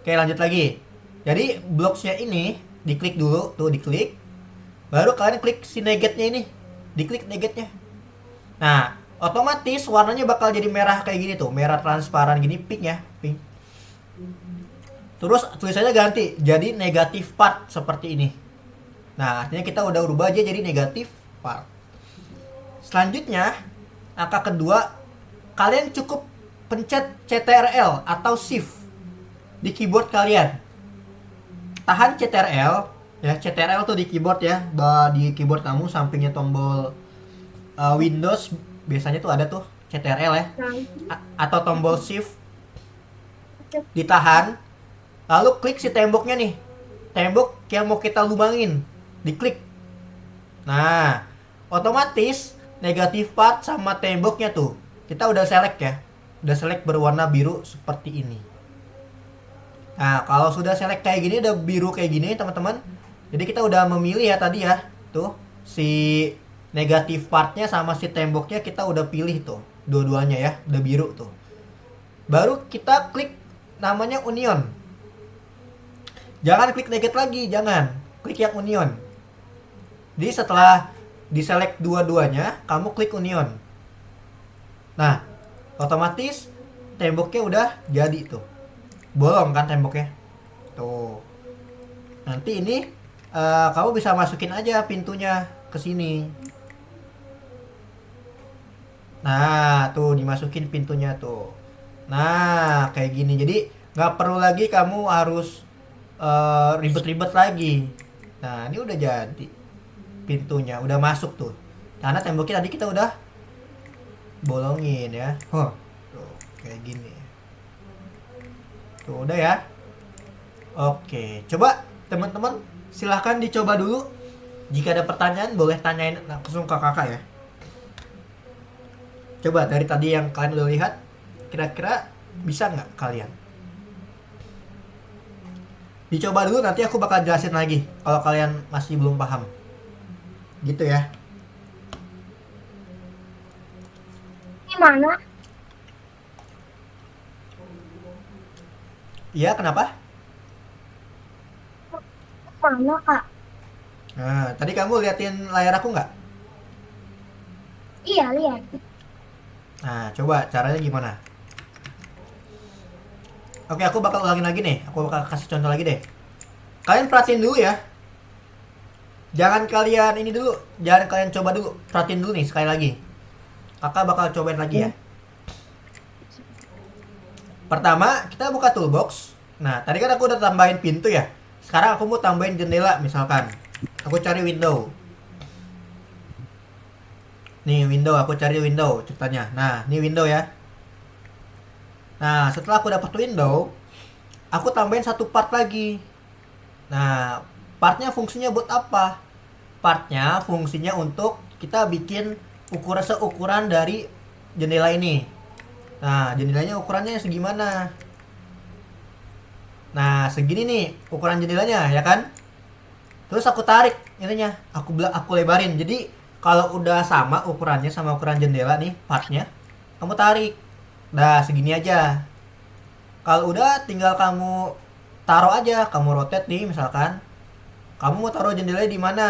Oke, lanjut lagi. Jadi blocksnya ini diklik dulu, tuh diklik. Baru kalian klik si negetnya ini, diklik negetnya. Nah, otomatis warnanya bakal jadi merah kayak gini tuh, merah transparan gini, pink ya, pink. Terus tulisannya ganti jadi negatif part seperti ini. Nah, artinya kita udah ubah aja jadi negatif part. Selanjutnya, angka kedua, kalian cukup pencet CTRL atau Shift di keyboard kalian. Tahan CTRL, ya CTRL tuh di keyboard ya, di keyboard kamu sampingnya tombol Windows biasanya tuh ada tuh CTRL ya, atau tombol Shift, ditahan, lalu klik si temboknya nih, tembok yang mau kita lubangin, diklik. Nah, otomatis negatif part sama temboknya tuh kita udah select ya, udah select berwarna biru seperti ini. Nah, kalau sudah select kayak gini, udah biru kayak gini teman-teman, jadi kita udah memilih ya tadi ya, tuh si negatif partnya sama si temboknya kita udah pilih tuh, dua-duanya ya, udah biru tuh. Baru kita klik namanya union. Jangan klik negatif lagi, jangan. Klik yang union. Jadi setelah diselect dua-duanya, kamu klik union. Nah, otomatis temboknya udah jadi tuh. Bolong kan temboknya. Tuh. Nanti ini kamu bisa masukin aja pintunya ke sini. Nah, tuh dimasukin pintunya tuh. Nah, kayak gini. Jadi nggak perlu lagi kamu harus ribet-ribet lagi. Nah, ini udah jadi pintunya, udah masuk tuh. Karena temboknya tadi kita udah bolongin ya. Tuh, kayak gini. Tuh udah ya. Oke, coba teman-teman silahkan dicoba dulu. Jika ada pertanyaan boleh tanyain langsung ke kakak ya. Coba dari tadi yang kalian udah lihat, kira-kira bisa nggak kalian? Dicoba dulu, nanti aku bakal jelasin lagi kalau kalian masih belum paham. Gitu ya. Gimana? Iya, kenapa? Mana, Kak? Nah, tadi kamu liatin layar aku nggak? Iya, lihat. Nah, coba caranya gimana? Oke, aku bakal ulangin lagi nih. Aku bakal kasih contoh lagi deh. Kalian perhatiin dulu ya. Jangan kalian ini dulu. Jangan kalian coba dulu. Perhatiin dulu nih sekali lagi. Kakak bakal cobain lagi ya. Pertama, kita buka toolbox. Nah, tadi kan aku udah tambahin pintu ya. Sekarang aku mau tambahin jendela misalkan. Aku cari window. Nih window, aku cari window ceritanya. Nah, ini window ya. Nah, setelah aku dapat window, aku tambahin satu part lagi. Nah, partnya fungsinya buat apa? Partnya fungsinya untuk kita bikin seukuran dari jendela ini. Nah, jendelanya ukurannya segimana? Nah, segini nih ukuran jendelanya ya kan? Terus aku tarik ininya, aku lebarin. Jadi kalau udah sama ukurannya sama ukuran jendela nih partnya, kamu tarik. Nah, segini aja. Kalau udah tinggal kamu taruh aja, kamu rotate nih misalkan. Kamu mau taruh jendelanya di mana?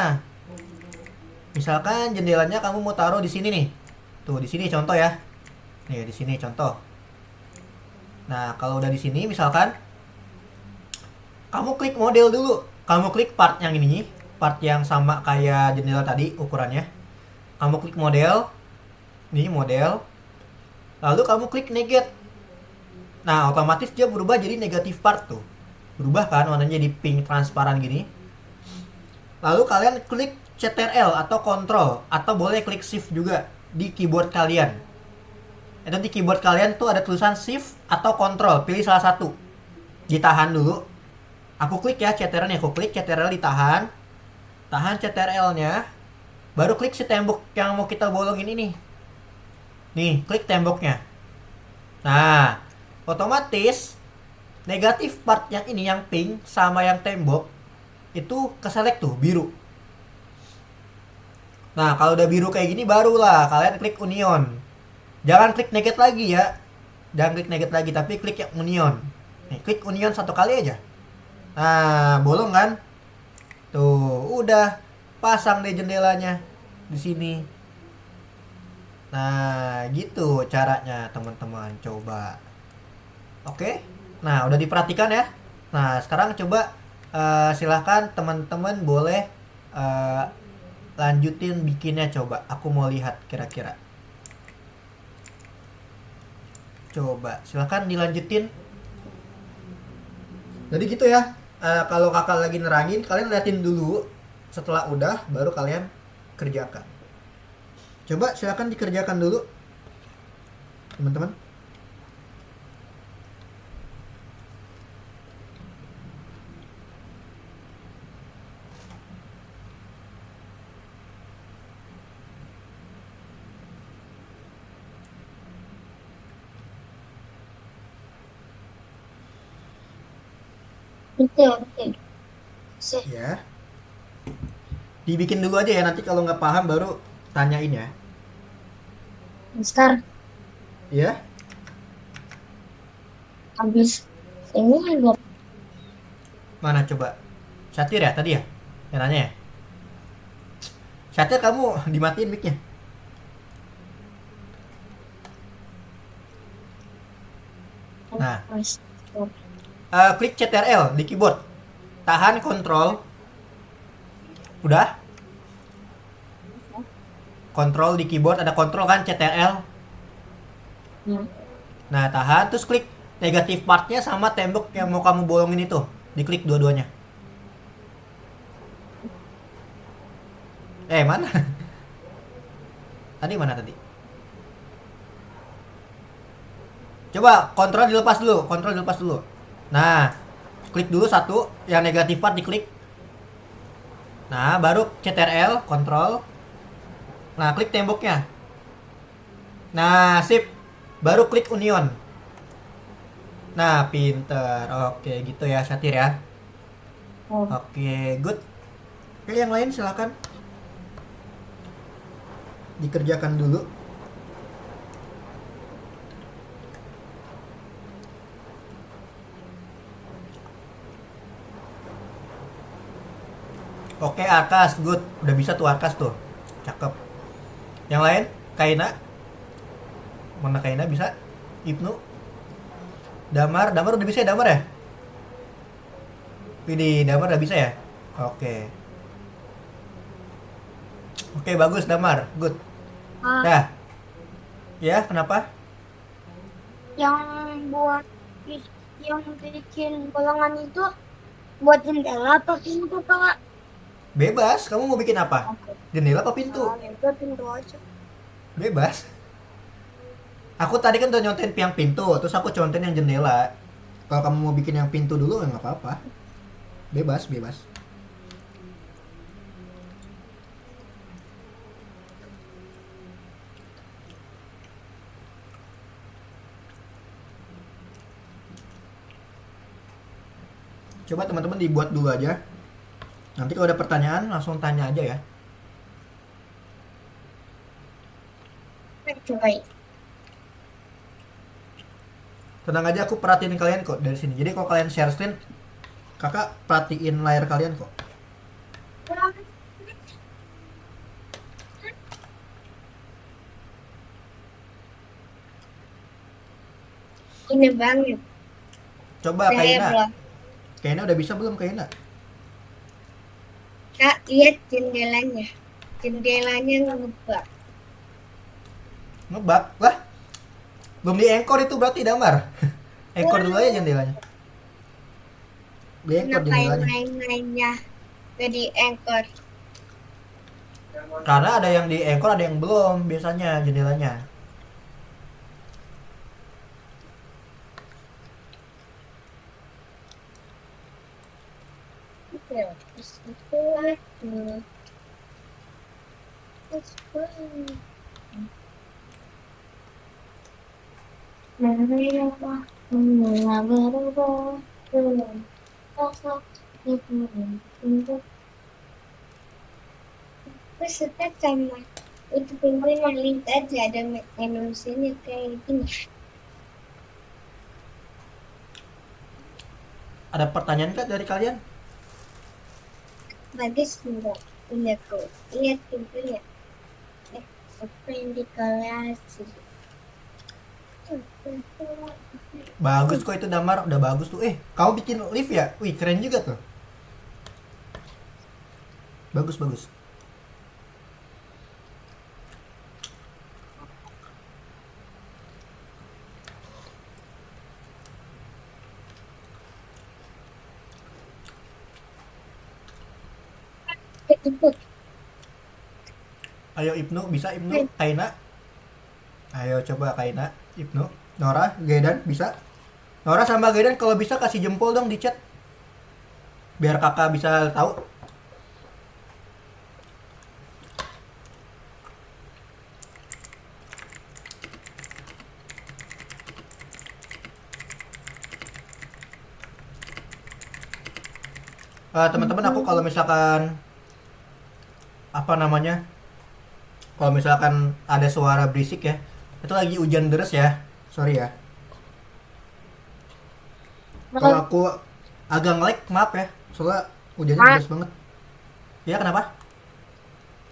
Misalkan jendelanya kamu mau taruh di sini nih. Tuh, di sini contoh ya. Nih, di sini contoh. Nah, kalau udah di sini misalkan kamu klik model dulu. Kamu klik part yang ini, part yang sama kayak jendela tadi ukurannya. Kamu klik model. Ini model. Lalu kamu klik negate. Nah, otomatis dia berubah jadi negatif part tuh. Berubah kan warnanya jadi pink transparan gini. Lalu kalian klik CTRL atau Control atau boleh klik Shift juga di keyboard kalian. Itu di keyboard kalian tuh ada tulisan Shift atau Control, pilih salah satu. Ditahan dulu. Aku klik ya CTRL nya, aku klik CTRL ditahan. Tahan CTRL-nya. Baru klik si tembok yang mau kita bolongin ini. Nih, klik temboknya. Nah, otomatis negatif part yang ini yang pink sama yang tembok itu keselect tuh biru. Nah, kalau udah biru kayak gini barulah kalian klik union. Jangan klik negate lagi ya. Jangan klik negate lagi, tapi klik yang union. Nih, klik union satu kali aja. Nah, bolong kan? Tuh, udah pasang deh jendelanya di sini. Nah, gitu caranya teman-teman. Coba. Oke. Nah, udah diperhatikan ya. Nah, sekarang coba silahkan teman-teman boleh eh, lanjutin bikinnya coba. Aku mau lihat kira-kira. Coba, silahkan dilanjutin. Jadi gitu ya. Kalau kakak lagi nerangin, kalian liatin dulu. Setelah udah, baru kalian kerjakan. Coba silahkan dikerjakan dulu, teman-teman. Betul, betul. Se, Ya. Dibikin dulu aja ya, nanti kalau nggak paham baru tanyain ya. Mister, Ya. habis ini juga Mana coba? Satir ya tadi ya? Yang nanya ya? Satir kamu dimatiin mic-nya. Nah, harus klik CTRL di keyboard. Tahan kontrol. Udah? Kontrol di keyboard ada kontrol kan CTRL. Nah, tahan terus klik negatif partnya sama tembok yang mau kamu bolongin itu. Diklik dua-duanya. Mana? Tadi mana tadi? Coba kontrol dilepas dulu, kontrol dilepas dulu. Nah, klik dulu satu, yang negatif part diklik. Nah, baru CTRL, kontrol. Nah, klik temboknya. Nah, sip. Baru klik union. Nah, pinter. Oke, gitu ya, Satir ya. Oke, good. Oke, yang lain silakan dikerjakan dulu. Oke, Arkas, good. Udah bisa tuh Arkas tuh. Cakep. Yang lain? Kaina? Mana Kaina bisa? Ibnu? Damar? Damar udah bisa ya, Damar ya? Widih, Damar udah bisa ya? Oke. Oke, bagus Damar. Good. Dah. Ya, kenapa? yang buat yang bikin bolongan itu buat jendela apa pintu Kak? Bebas, kamu mau bikin apa? Jendela apa pintu? Itu pintu aja. Bebas. Aku tadi kan udah nyontain yang pintu, terus aku contain yang jendela. Kalau kamu mau bikin yang pintu dulu, ya nggak apa-apa. Bebas, bebas. Coba teman-teman dibuat dulu aja. Nanti kalau ada pertanyaan, langsung tanya aja ya. Coba ya. Tenang aja, aku perhatiin kalian kok dari sini. Jadi kalau kalian share screen, kakak perhatiin layar kalian kok. Ini banget. Coba Kaina. Belum. Kaina udah bisa belum Kaina? Kak, lihat jendelanya. Jendelanya ngebak. Ngebak? Lah, belum di engkor itu berarti Damar. Engkor dulu aja jendelanya. Di engkor Kenapa yang jendelanya. lain-lainnya jadi engkor? Karena ada yang di engkor, ada yang belum biasanya jendelanya. Aku suka sama itu penguin yang link aja ada manusianya kayak gini. Ada pertanyaan kak dari kalian? Bagus enggak? Ini tuh, lihat pintunya. Apa yang di kelas? Bagus kok itu Damar, udah bagus tuh. Kamu bikin lift ya? Wih, keren juga tuh. Bagus, bagus. Cepet. Ayo Ibnu, bisa Ibnu? Kaina? Ayo coba Kaina, Ibnu. Nora, Gedan, bisa? Nora sama Gedan kalau bisa kasih jempol dong di chat. Biar kakak bisa tahu. Teman-teman aku kalau misalkan apa namanya, kalau misalkan ada suara berisik ya, itu lagi hujan deras ya, sorry ya. Kalau aku agak nge-lag, maaf ya, soalnya hujannya Mak, deras banget. Ya kenapa?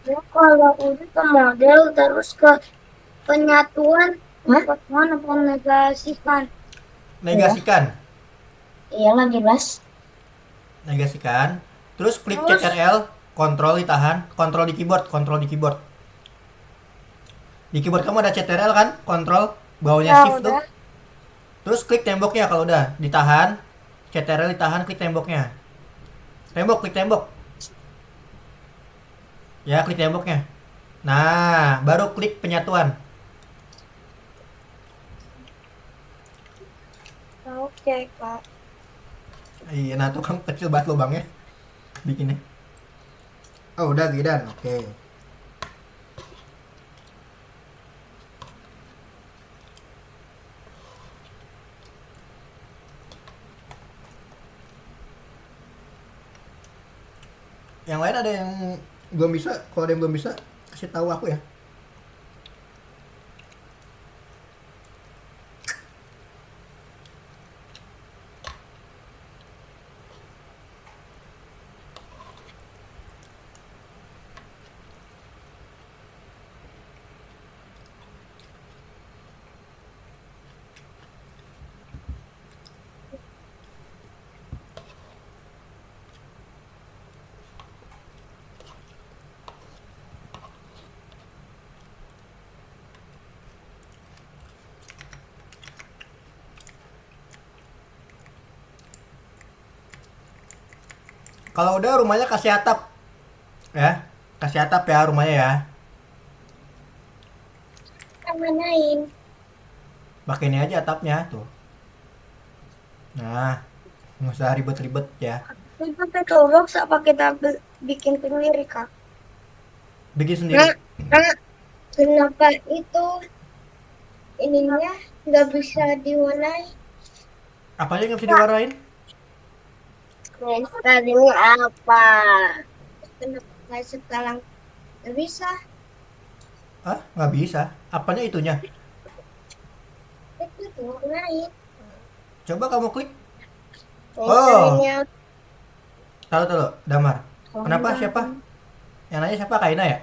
ya kalau udah ke model terus ke penyatuan, mana penegasikan? Iya, Negasikan, iyalah jelas. negasikan. Terus klik Terus, CTRL, kontrol ditahan, kontrol di keyboard, kontrol di keyboard. Di keyboard kamu ada CTRL kan, kontrol, bawahnya ya shift tuh. udah. Terus klik temboknya kalau udah ditahan, CTRL ditahan, klik temboknya. Tembok, klik tembok. Ya, klik temboknya. Nah, baru klik penyatuan. Oke, Kak. Iya, nah tuh kan kecil banget lubangnya bikinnya. Oh, udah Gidan. Oke. Yang lain ada yang belum bisa? Kalau ada yang belum bisa, kasih tahu aku ya. Kalau udah rumahnya kasih atap ya. Kasih atap ya rumahnya ya. Kita manain. Pakai ini aja atapnya tuh. Nah, nggak usah ribet-ribet ya. Itu pakai Roblox apa kita bikin sendiri, Kak? Bikin sendiri. Nah, nah, kenapa itu ininya nggak bisa diwarnai? Apa aja nggak bisa diwarnain? Tadinya apa? Kenapa nggak sekarang nggak bisa? Ah, nggak bisa. Apanya itunya? Itu diwarnai. Coba kamu klik. Oh, Rendernya tahu tahu, Damar. Kenapa? Siapa? konten. Yang nanya siapa? Kaina ya?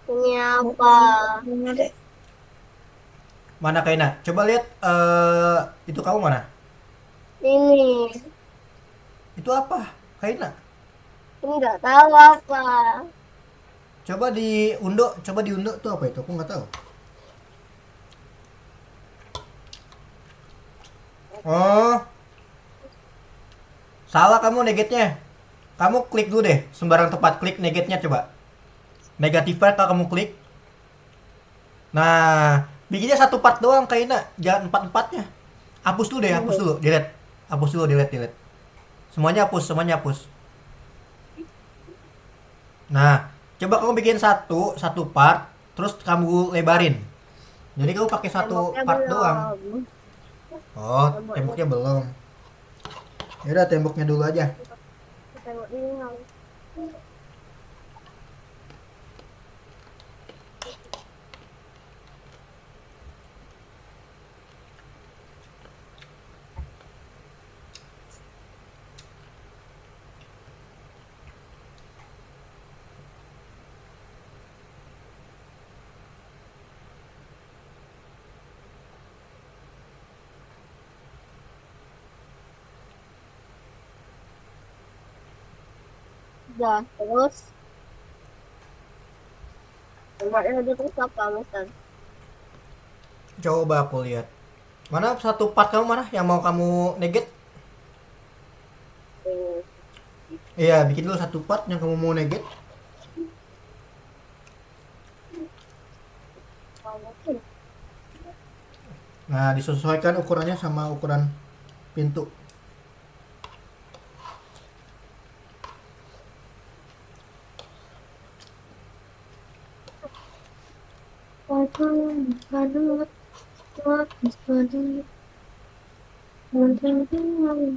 Ini apa? Ini deh. Mana Kaina? Coba lihat itu kamu mana? Ini Itu apa? Kaina. nggak tahu apa. Coba diundo tuh apa itu? Aku nggak tahu. Oh, salah kamu negetnya. Kamu klik dulu deh, sembarang tempat klik negetnya coba. Negatif part kalau kamu klik. Nah, bikinnya satu part doang Kaina, jangan empat-empatnya. Hapus dulu deh, hapus dulu, delete. Hapus dulu, delete, delete. Semuanya hapus, semuanya hapus. Nah, coba kamu bikin satu part, terus kamu lebarin. Jadi kamu pakai satu Temboknya part doang. belum. Oh, Temboknya, temboknya belum. Ya udah temboknya dulu aja. tembok ini nggak. Udah, terus nomornya udah terus apa, Mister? Coba aku lihat. Mana satu part kamu mana yang mau kamu negate? Hmm, Iya, bikin dulu satu part yang kamu mau negate. mungkin. Nah, disesuaikan ukurannya sama ukuran pintu. Waduh, waduh, waduh, waduh, waduh, waduh.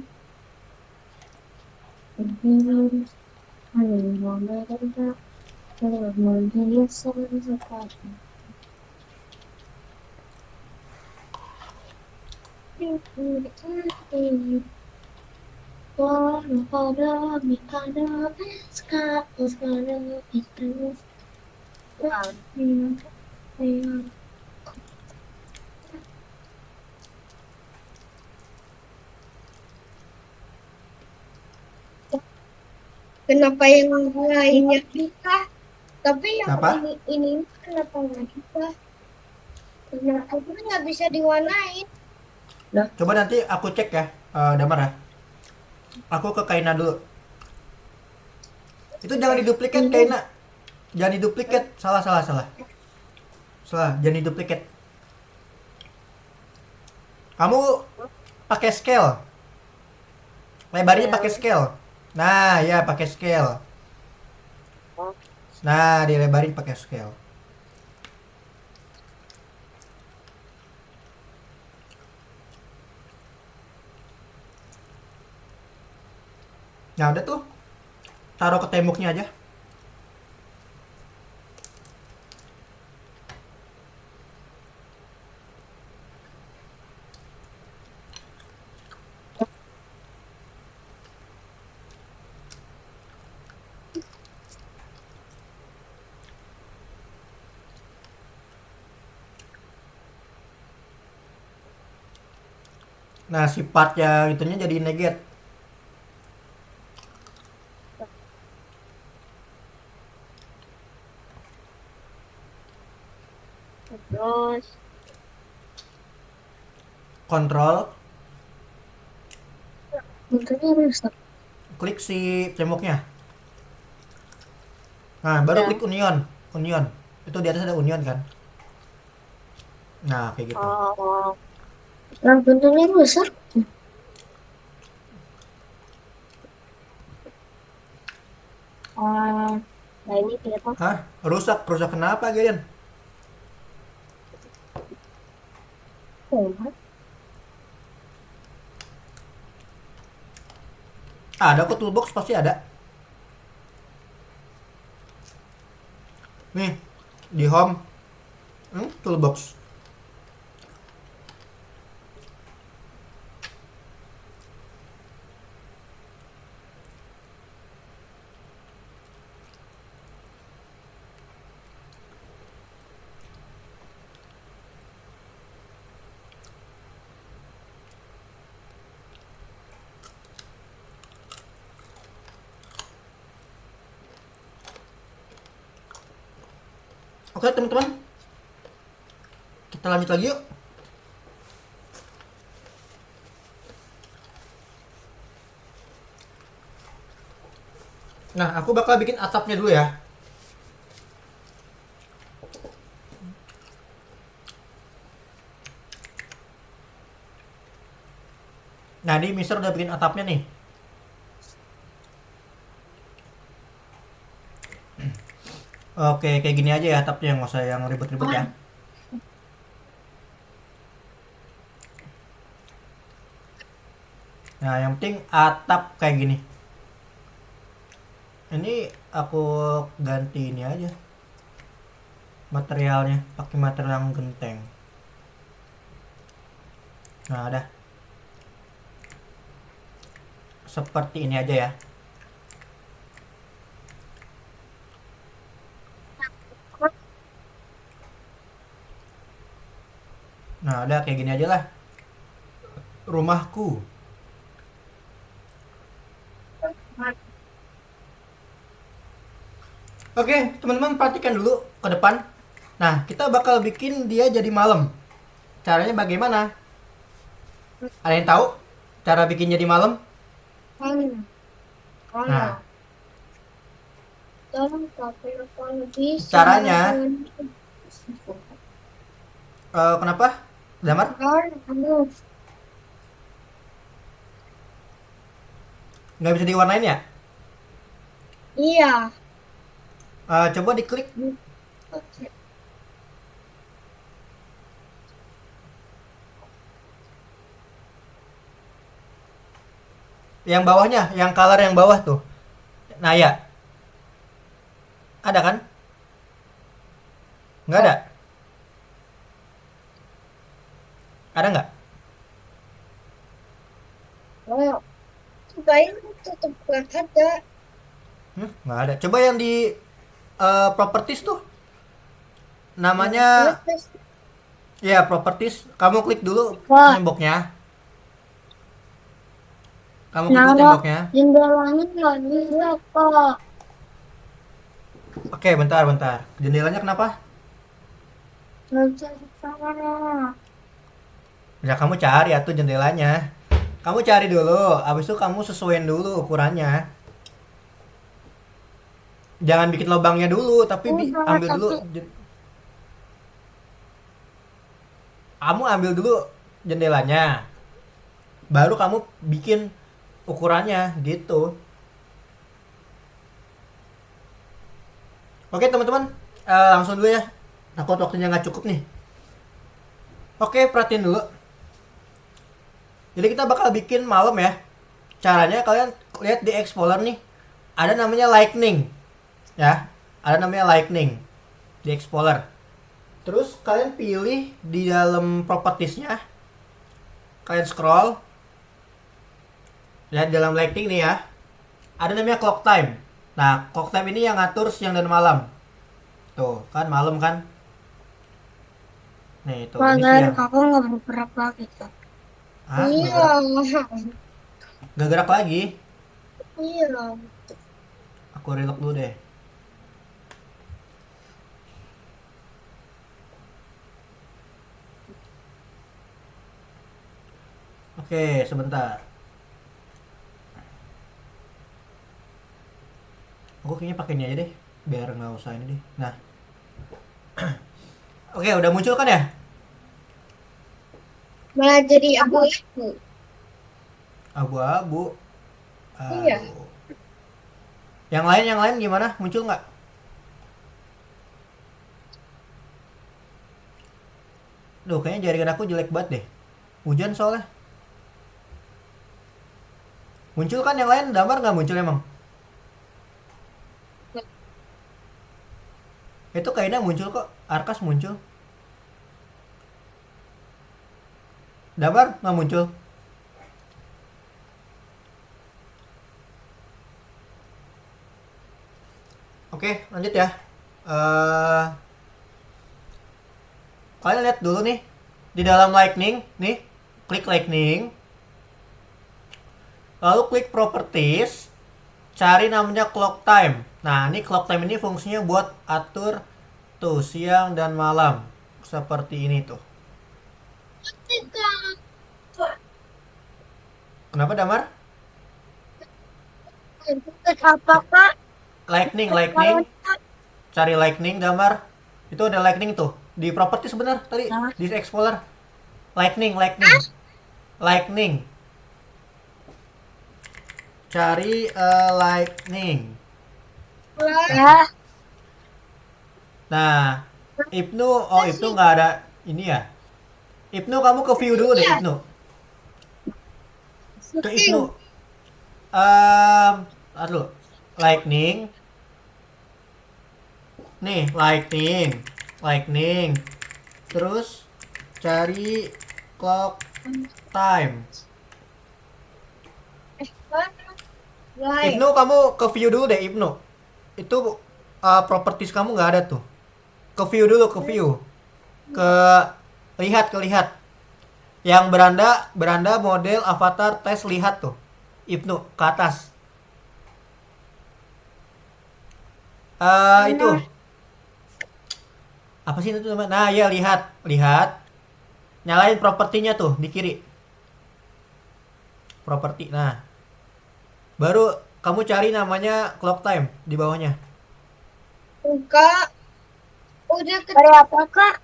Kenapa yang lainnya bisa, tapi yang Apa? ini kenapa nggak bisa? Kenapa itu nggak bisa diwarnain? Nah, Coba nanti aku cek ya, Damar ya. Aku ke Kaina dulu. Itu jangan diduplikat ini Kaina. Jangan diduplikat. Salah, salah, salah. Salah, jangan diduplikat. Kamu pakai scale. Lebarnya pakai yang scale. Nah, ya pakai scale. Nah, dilebarin pakai scale. Nah, udah tuh. Taruh ke temboknya aja. Nah, si part yang itunya jadi negate. terus Kontrol, bentuknya rusak. klik si temboknya. Nah, baru Ya. klik union. Union. Itu di atas ada union kan? Nah, kayak gitu. Oh, yang bentuknya rusak. Ah, nah ini ternyata Hah? Rusak? Rusak kenapa, Gideon? kuat. Ada kok toolbox pasti ada. Nih, di home. Toolbox. Oke, teman-teman. Kita lanjut lagi yuk. Nah, aku bakal bikin atapnya dulu ya. Nah, ini Mister udah bikin atapnya nih. Oke, kayak gini aja ya atapnya, nggak usah yang ribet-ribet ya. Nah, yang penting atap kayak gini. Ini aku ganti ini aja. Materialnya, pakai material yang genteng. Nah, ada. Seperti ini aja ya. Nah, ada kayak gini aja lah. Rumahku. Oke, teman-teman perhatikan dulu ke depan. Nah, kita bakal bikin dia jadi malam. Caranya bagaimana? Ada yang tahu cara bikin jadi malam? Mana? Nah, Mana? Tolong tapi kalau bisa. caranya kenapa? Damar? Aduh. Nggak bisa diwarnain ya? Iya. Coba diklik yang bawahnya, yang color yang bawah tuh. Nah ya, ada kan? Nggak ada? Ada nggak? Oh, cobain tutup gak ada. Nggak ada. Coba yang di properties tuh. Nah, Namanya, terus ya properties. Kamu klik dulu Wah, temboknya. Kamu klik dulu nama temboknya. jendelanya nggak bisa kok. Oke, bentar, bentar. Jendelanya kenapa? Nggak bisa ke sana. Ya kamu cari atuh jendelanya. Kamu cari dulu, abis itu kamu sesuaiin dulu ukurannya. Jangan bikin lubangnya dulu, tapi Udah, ambil dulu. tapi Kamu ambil dulu jendelanya. Baru kamu bikin ukurannya gitu. Oke teman-teman, langsung dulu ya. Takut waktunya nggak cukup nih. Oke, perhatiin dulu. Jadi kita bakal bikin malam ya. Caranya kalian lihat di Explorer nih. Ada namanya lightning. Ya, ada namanya lightning di Explorer. Terus kalian pilih di dalam propertiesnya. Kalian scroll. Ya, di dalam lightning nih ya. Ada namanya clock time. Nah, clock time ini yang ngatur siang dan malam. Tuh, kan malam kan? Nih, tuh, ini badan siang. kakak nggak bergerak lagi tuh. Ah, nggak Iya, gerak. Nggak gerak lagi. iya. Aku reload dulu deh. Oke, sebentar. Aku kayaknya pakai ini aja deh. Biar nggak usah ini deh. Nah, oke, udah muncul kan ya? Malah jadi abu-abu. Abu-abu. Iya. Aduh. Yang lain gimana? Muncul nggak? Duh, kayaknya jaringan aku jelek banget deh. Hujan soalnya. Muncul kan yang lain? Damar nggak muncul emang? Itu kayaknya muncul kok. Arkas muncul. Damar nggak muncul. Oke, lanjut ya. Eh, Kalian lihat dulu nih. Di dalam lightning, nih. Klik lightning. Lalu klik properties. Cari namanya clock time. Nah, ini clock time ini fungsinya buat atur tuh siang dan malam. Seperti ini tuh. Kenapa Damar? Apakah Lightning, kalau lightning. Cari lightning Damar. Itu ada lightning tuh. Di properties bener tadi. Di Explorer. Lightning, lightning. Lightning. Cari lightning. ya Nah, Ibnu, oh Ibnu nggak ada ini ya. Ibnu kamu ke view dulu deh Ibnu. Ke Ibnu. syuting Aduh, lightning. Nih, lightning. Lightning. Terus cari clock time. live. Ibnu kamu ke view dulu deh Ibnu. Itu properties kamu nggak ada tuh. Ke view dulu, ke view. Ke lihat, ke lihat. Yang beranda, beranda model avatar tes lihat tuh. Ibnu ke atas. Itu Mana? apa sih itu namanya? Nah, ya lihat, lihat. Nyalain propertinya tuh di kiri. Properti. Nah, baru kamu cari namanya clock time di bawahnya. Enggak. Udah ke... Hari apa, Kak?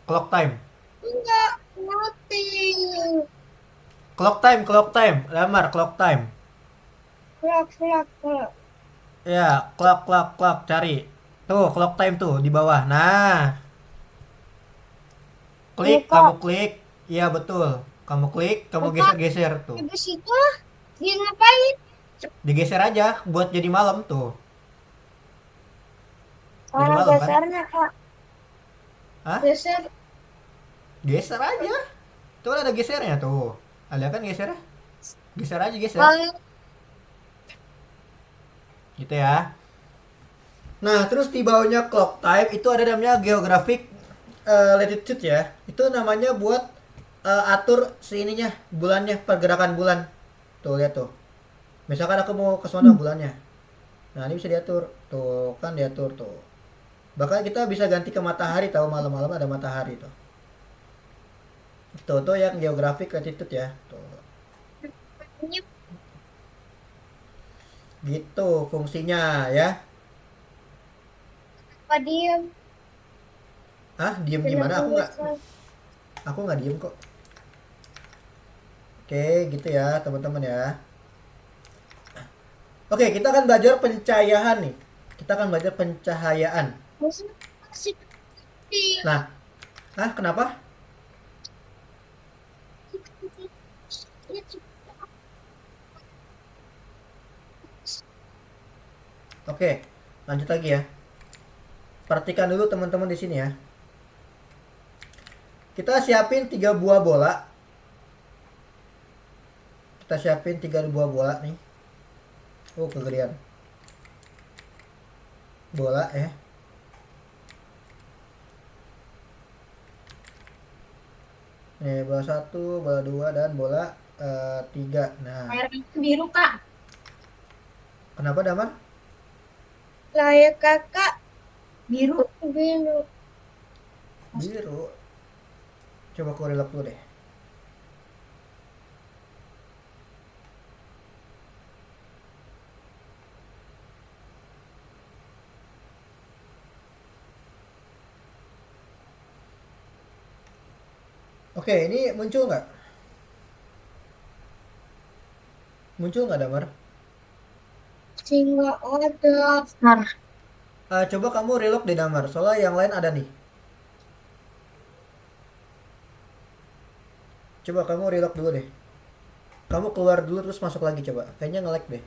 Clock time. Enggak. Nothing. Clock time. Lamar clock time. Flak, flak, flak. Ya, clock cari. Tuh, clock time tuh di bawah. Nah, Ini, klik, kamu Kak. klik. Iya, betul. Kamu klik, kamu Kakak, geser-geser tuh. habis itu dia ngapain? Digeser aja buat jadi malam tuh. Jadi Cara malam kan? gesernya, Kak. Hah? Geser. Geser aja. Tuh ada gesernya tuh. Ada kan gesernya? Geser aja geser. Kalau Gitu ya. Nah, terus di bawahnya clock time itu ada namanya geographic latitude ya. Itu namanya buat atur ininya bulannya, pergerakan bulan. Tuh lihat tuh. Misalkan aku mau ke sana bulannya. Nah, ini bisa diatur. Tuh, kan diatur tuh. Bahkan kita bisa ganti ke matahari tahu malam-malam ada matahari tuh. Tuh yang geographic latitude ya. Tuh. ini Gitu fungsinya ya. apa diem? Ah, diem gimana? Kenapa Aku geser? nggak diem kok. Oke, gitu ya, teman-teman ya. Oke, kita akan belajar pencahayaan nih. Kita akan belajar pencahayaan. Masih masih diem. Nah, kenapa? Oke, lanjut lagi ya. Perhatikan dulu teman-teman di sini ya. Kita siapin 3 buah bola. Kita siapin 3 buah bola nih. Oh, kegedean. Bola ya. Nih, bola 1, bola 2 dan bola 3. Nah, Airnya biru, Kak. kenapa Damar? Layar kakak biru. Biru. Biru. Coba aku relok dulu deh. Oke, ini muncul nggak? Muncul nggak Damar? Singa ada. Nah, Coba kamu relok deh Damar. Soalnya yang lain ada nih. Coba kamu relok dulu deh. Kamu keluar dulu terus masuk lagi coba. Kayaknya nge-lag deh.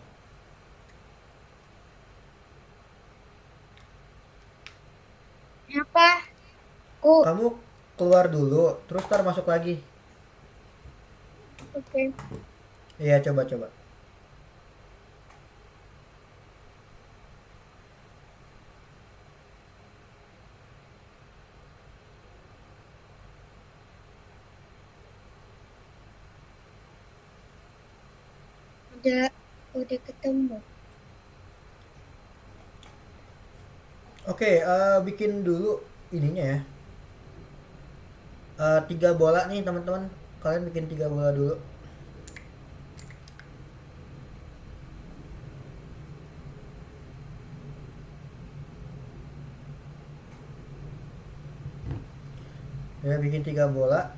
apa? Ku. Kamu keluar dulu terus ntar masuk lagi. Oke. Iya, coba. Udah ketemu. Oke, bikin dulu ininya ya. 3 bola nih teman-teman. Kalian bikin 3 bola dulu. Ya, bikin 3 bola.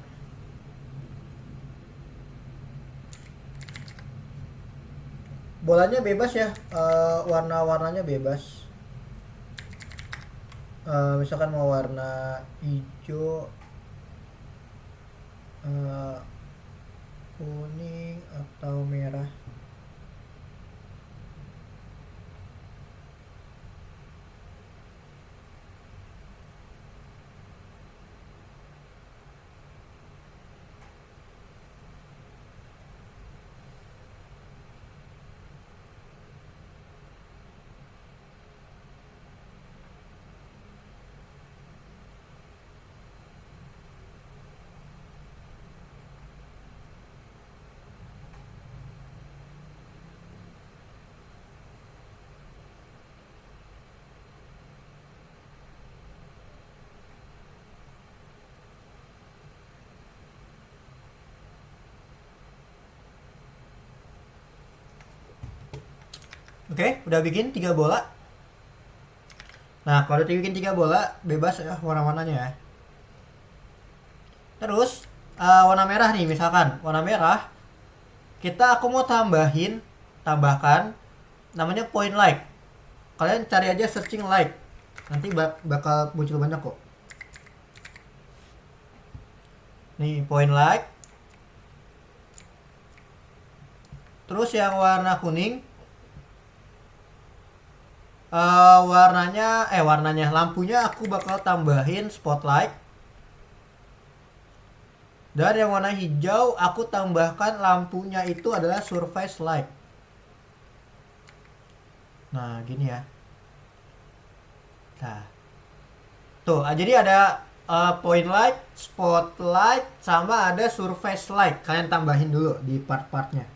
Bolanya bebas ya. Warna-warnanya bebas. Misalkan mau warna hijau, eh, kuning atau merah. Oke, udah bikin 3 bola. Nah, kalau udah bikin 3 bola, bebas ya warna-warnanya ya. Terus warna merah nih, misalkan warna merah, aku mau tambahkan namanya point light. Kalian cari aja searching light, nanti bakal muncul banyak kok. Nih point light. Terus yang warna kuning, warnanya lampunya aku bakal tambahin spotlight. Dan yang warna hijau aku tambahkan lampunya itu adalah surface light. Nah gini ya. Nah tuh, jadi ada point light, spotlight, sama ada surface light. Kalian tambahin dulu di part-partnya.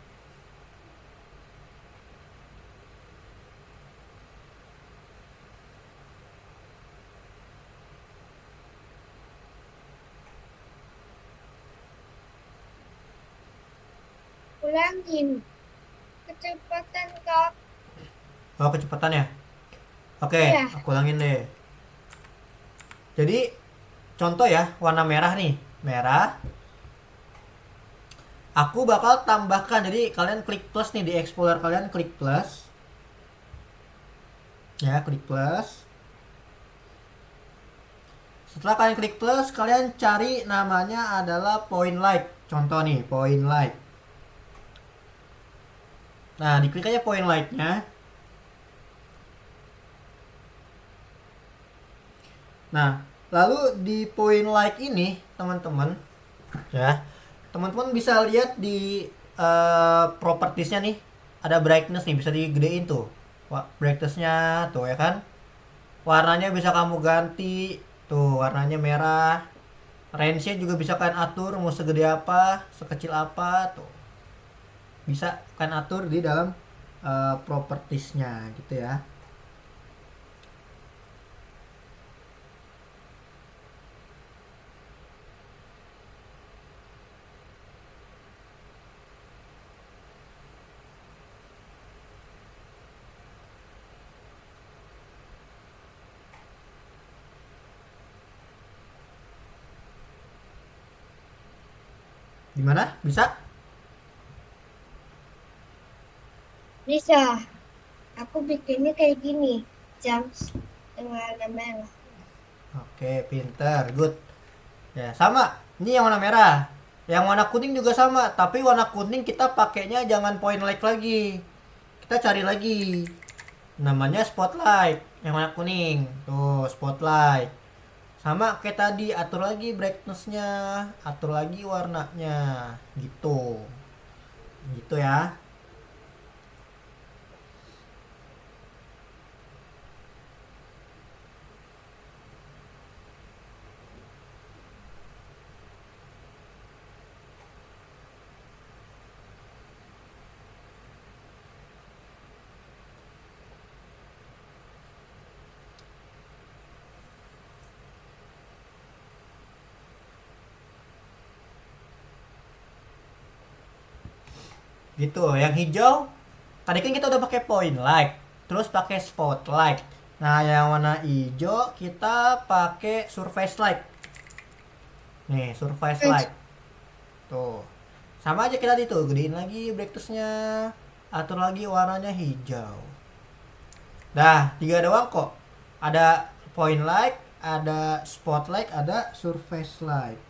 Ulangin kecepatan kak. Oh, kecepatannya. Oke, Iya. aku ulangin deh. Jadi contoh ya, warna merah nih. Merah. Aku bakal tambahkan. Jadi kalian klik plus nih di Explorer, kalian klik plus. Ya, klik plus. Setelah kalian klik plus, kalian cari namanya adalah point light. Contoh nih, point light. Nah, diklik aja point lightnya. Nah, lalu di point light ini, teman-teman, ya, teman-teman bisa lihat di propertiesnya nih, ada brightness nih, bisa digedein tuh. Wah, brightnessnya tuh ya kan. Warnanya bisa kamu ganti, tuh warnanya merah. Range-nya juga bisa kalian atur mau segede apa, sekecil apa tuh. Bisa kalian atur di dalam propertiesnya gitu ya. Gimana? Bisa? Bisa. Aku bikinnya kayak gini. Jam warna merah. Oke, pinter, good. Ya, sama. Ini yang warna merah. Yang warna kuning juga sama, tapi warna kuning kita pakainya jangan point light lagi. Kita cari lagi. Namanya spotlight. Yang warna kuning. Tuh, spotlight. Sama kayak tadi, atur lagi brightness-nya, atur lagi warnanya. Gitu. Gitu ya. Gitu. Yang hijau tadi kan kita udah pakai point light, terus pakai spotlight. Nah, yang warna hijau kita pakai surface light. Nih, surface Hmm. light. Tuh. Sama aja kita itu, gedein lagi brightness-nya, atur lagi warnanya hijau. Dah, 3 doang kok. Ada point light, ada spotlight, ada surface light.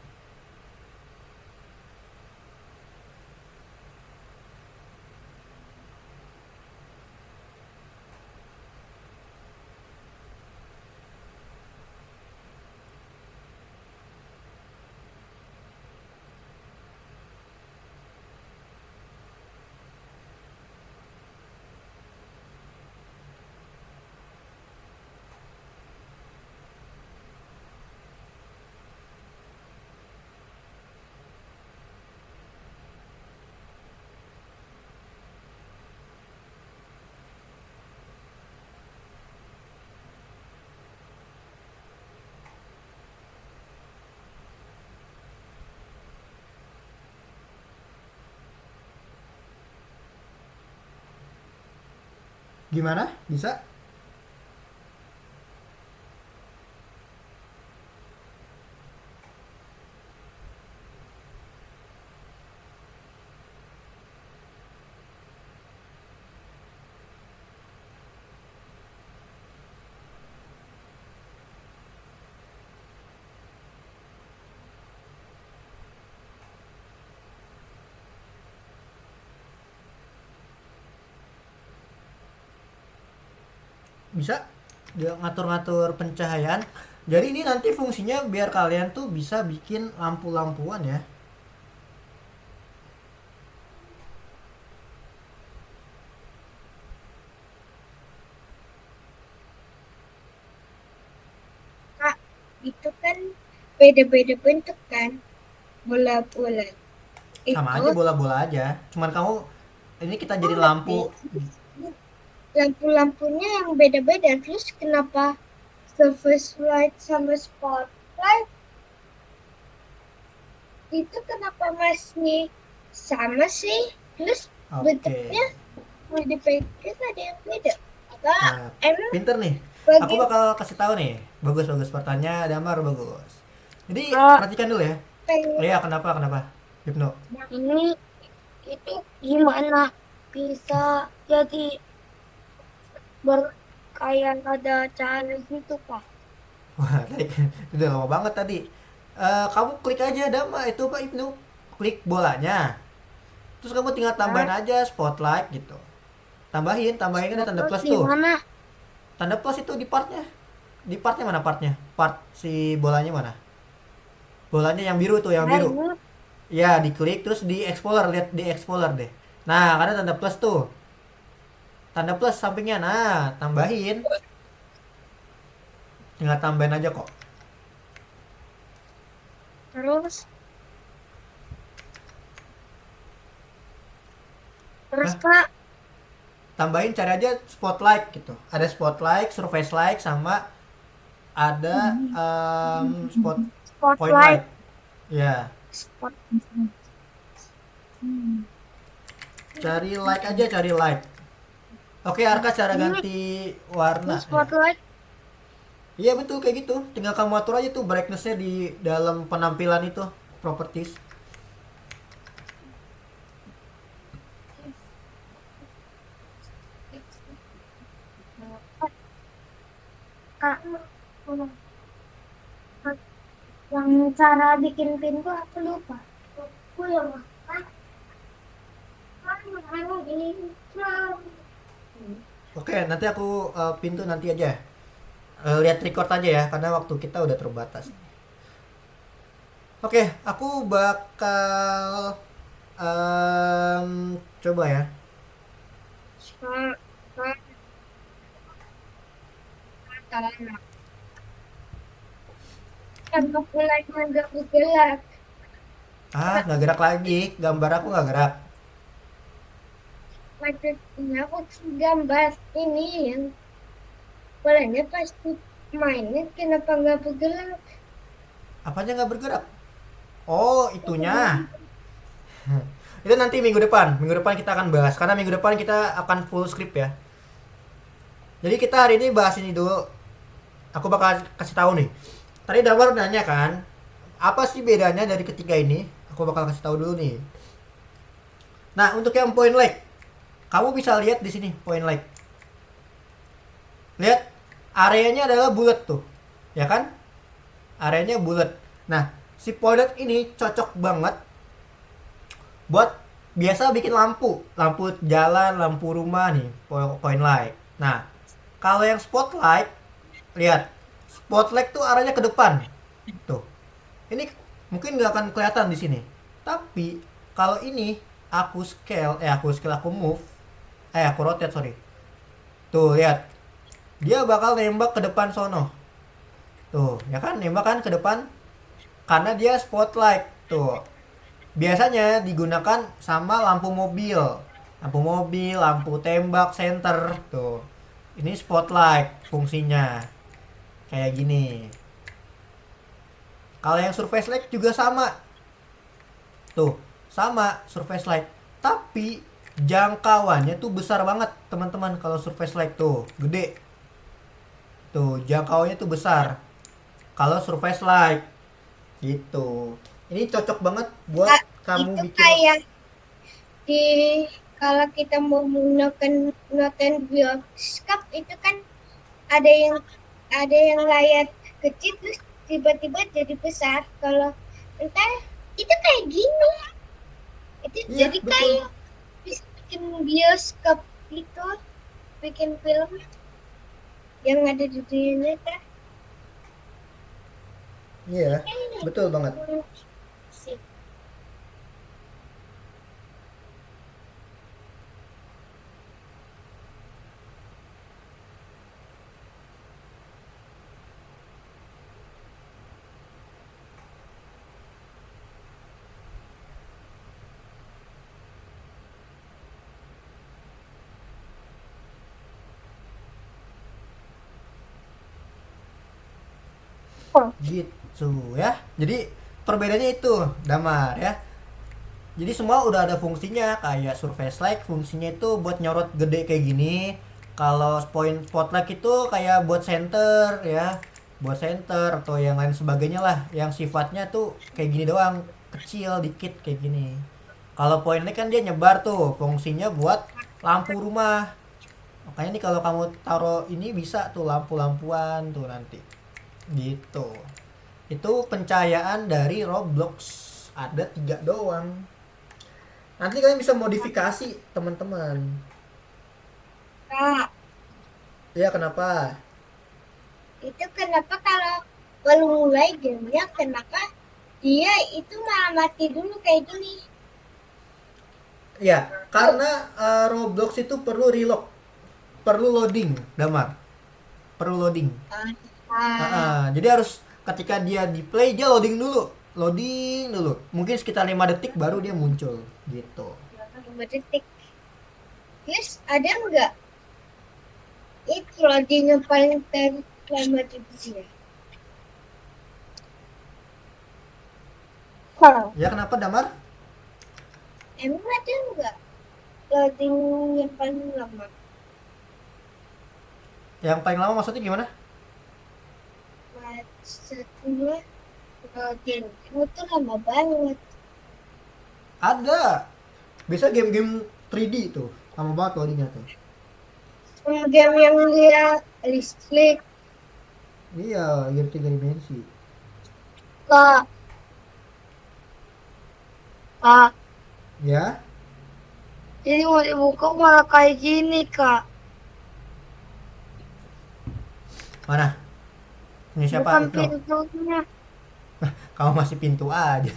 Gimana? Bisa? Bisa? Dia ngatur-ngatur pencahayaan. Jadi ini nanti fungsinya biar kalian tuh bisa bikin lampu-lampuan ya. Kak, itu kan beda-beda bentuk kan, bola-bola Sama itu. aja bola-bola aja. Cuman kamu ini kita jadi Tapi lampu. lampu-lampunya yang beda-beda. Terus kenapa surface light sama spotlight itu kenapa masih sama sih? Terus Oke. bentuknya mau dipegang ada yang beda. Kak, Nah, emang pinter nih. Aku bagi bakal kasih tahu nih. Bagus bagus pertanyaan Damar bagus. Jadi Kak, perhatikan dulu ya. Oh pengen iya, kenapa kenapa? Hipno. ini itu gimana bisa jadi kayak ada cahaya gitu, Pak? Wah, tadi udah lama banget tadi. Kamu klik aja Dama itu Pak Ibnu. Klik bolanya. Terus kamu tinggal tambahin Hah? aja spotlight gitu. Tambahin ada tanda Terus plus di tuh. mana? Tanda plus itu di partnya. Di partnya mana partnya? Part si bolanya mana? Bolanya yang biru tuh, yang Nah, biru. ini Ya, diklik terus di Explorer, lihat di Explorer deh. Nah, karena tanda plus tuh. Tanda plus sampingnya. Nah, tambahin. Tinggal tambahin aja kok. terus terus Hah? Kak, Tambahin cari aja spotlight gitu. Ada spotlight, surface light sama ada spot point spotlight, light. Ya, spot, cari light aja, cari light. Oke, Arka cara ini ganti warna ya. spotlight. Iya betul kayak gitu. Tinggal kamu atur aja tuh brightnessnya di dalam penampilan itu, properties. Kak, yang cara bikin pintu aku lupa. Aku yang Oke, nanti aku pintu nanti aja. Lihat record aja ya, karena waktu kita udah terbatas. Oke, aku bakal coba ya. Karena bulannya nggak bergerak. Ah, nggak gerak lagi. Gambar aku nggak gerak. Maksudnya aku gambar ini yang bulannya pasti mainnya kenapa nggak bergerak? Apanya nggak bergerak? Oh, itunya. Itu nanti minggu depan. Minggu depan kita akan bahas. Karena minggu depan kita akan full script ya. Jadi kita hari ini bahas ini dulu. Aku bakal kasih tahu nih. Tadi Damar nanya kan, apa sih bedanya dari ketiga ini? Aku bakal kasih tahu dulu nih. Nah, untuk yang point light, kamu bisa lihat di sini point light. Lihat, areanya adalah bulat tuh. Ya kan? Areanya bulat. Nah, si point light ini cocok banget buat biasa bikin lampu, lampu jalan, lampu rumah nih, point light. Nah, kalau yang spotlight, lihat, spotlight tuh arahnya ke depan. Tuh, ini mungkin nggak akan kelihatan di sini. Tapi kalau ini aku move, aku rotate sorry. Tuh lihat, dia bakal nembak ke depan sono. Tuh, ya kan nembak kan ke depan karena dia spotlight. Tuh, biasanya digunakan sama lampu mobil. Lampu mobil, lampu tembak, senter. Tuh. Ini spotlight fungsinya. Kayak gini. Kalau yang surface light juga sama. Tuh, sama surface light. Tapi Jangkauannya tuh besar banget teman-teman kalau Surface Lite tuh gede, tuh jangkauannya tuh besar kalau Surface Lite gitu. Ini cocok banget buat Kak, kamu itu bikin. kayak di kalau kita mau nonton nonton bioskop itu kan ada yang layar kecil terus tiba-tiba jadi besar. Kalau entar itu kayak gini, itu Iya jadi betul. kayak bisa bikin bioskop gitu, bikin film yang ada di dunia nyata. Iya Kayaknya betul banget. sih. Oh, Gitu ya. Jadi perbedaannya itu, Damar ya. Jadi semua udah ada fungsinya, kayak Surface Light fungsinya itu buat nyorot gede kayak gini. Kalau point spotlight itu kayak buat center ya, buat center atau yang lain sebagainya lah, yang sifatnya tuh kayak gini doang, kecil dikit kayak gini. Kalau point light kan dia nyebar tuh, fungsinya buat lampu rumah. Makanya nih kalau kamu taruh ini bisa tuh lampu-lampuan tuh nanti. Gitu. Itu pencahayaan dari Roblox. Ada tiga doang. Nanti kalian bisa modifikasi teman-teman. Kak, Ya kenapa? itu kenapa kalau baru mulai gamenya, kenapa dia itu malah mati dulu kayak gini? Ya karena Roblox itu perlu reload, perlu loading, Damar. Perlu loading. Ah, Jadi harus ketika dia di play dia loading dulu, loading dulu. Mungkin sekitar 5 detik baru dia muncul gitu. 5 detik. Terus ada nggak itu loading yang paling terlama di dunia? Kalau Ya kenapa Damar? emang ada nggak loading yang paling lama? Yang paling lama maksudnya gimana? Maksudnya loading itu lama banget. Ada. Bisa game-game 3D tuh. Lama banget loadingnya tuh. Game yang dia listrik, Iya, game 3 dimensi. kak, kak. Ya, Jadi mau dibuka malah kayak gini, Kak. mana? Punya siapa? Bukan Ibnu. pintunya. Kamu masih pintu aja.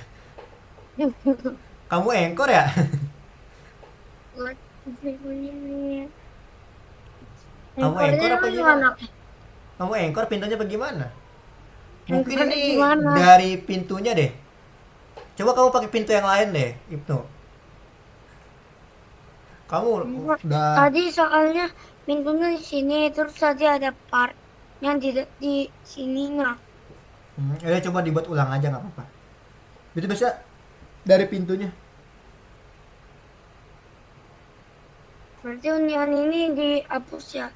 Kamu engkor ya? Bukan pintunya. Kamu engkor Ekornya apa gimana? gimana? Kamu engkor pintunya bagaimana? Mungkin Ekornya ini gimana? dari pintunya deh. Coba kamu pakai pintu yang lain deh, Ibnu. Kamu Enggak. udah. Tadi soalnya pintunya di sini, terus tadi ada part yang di sininya. Ya coba dibuat ulang aja nggak apa-apa. Itu bisa dari pintunya. Berarti unian ini dihapus ya.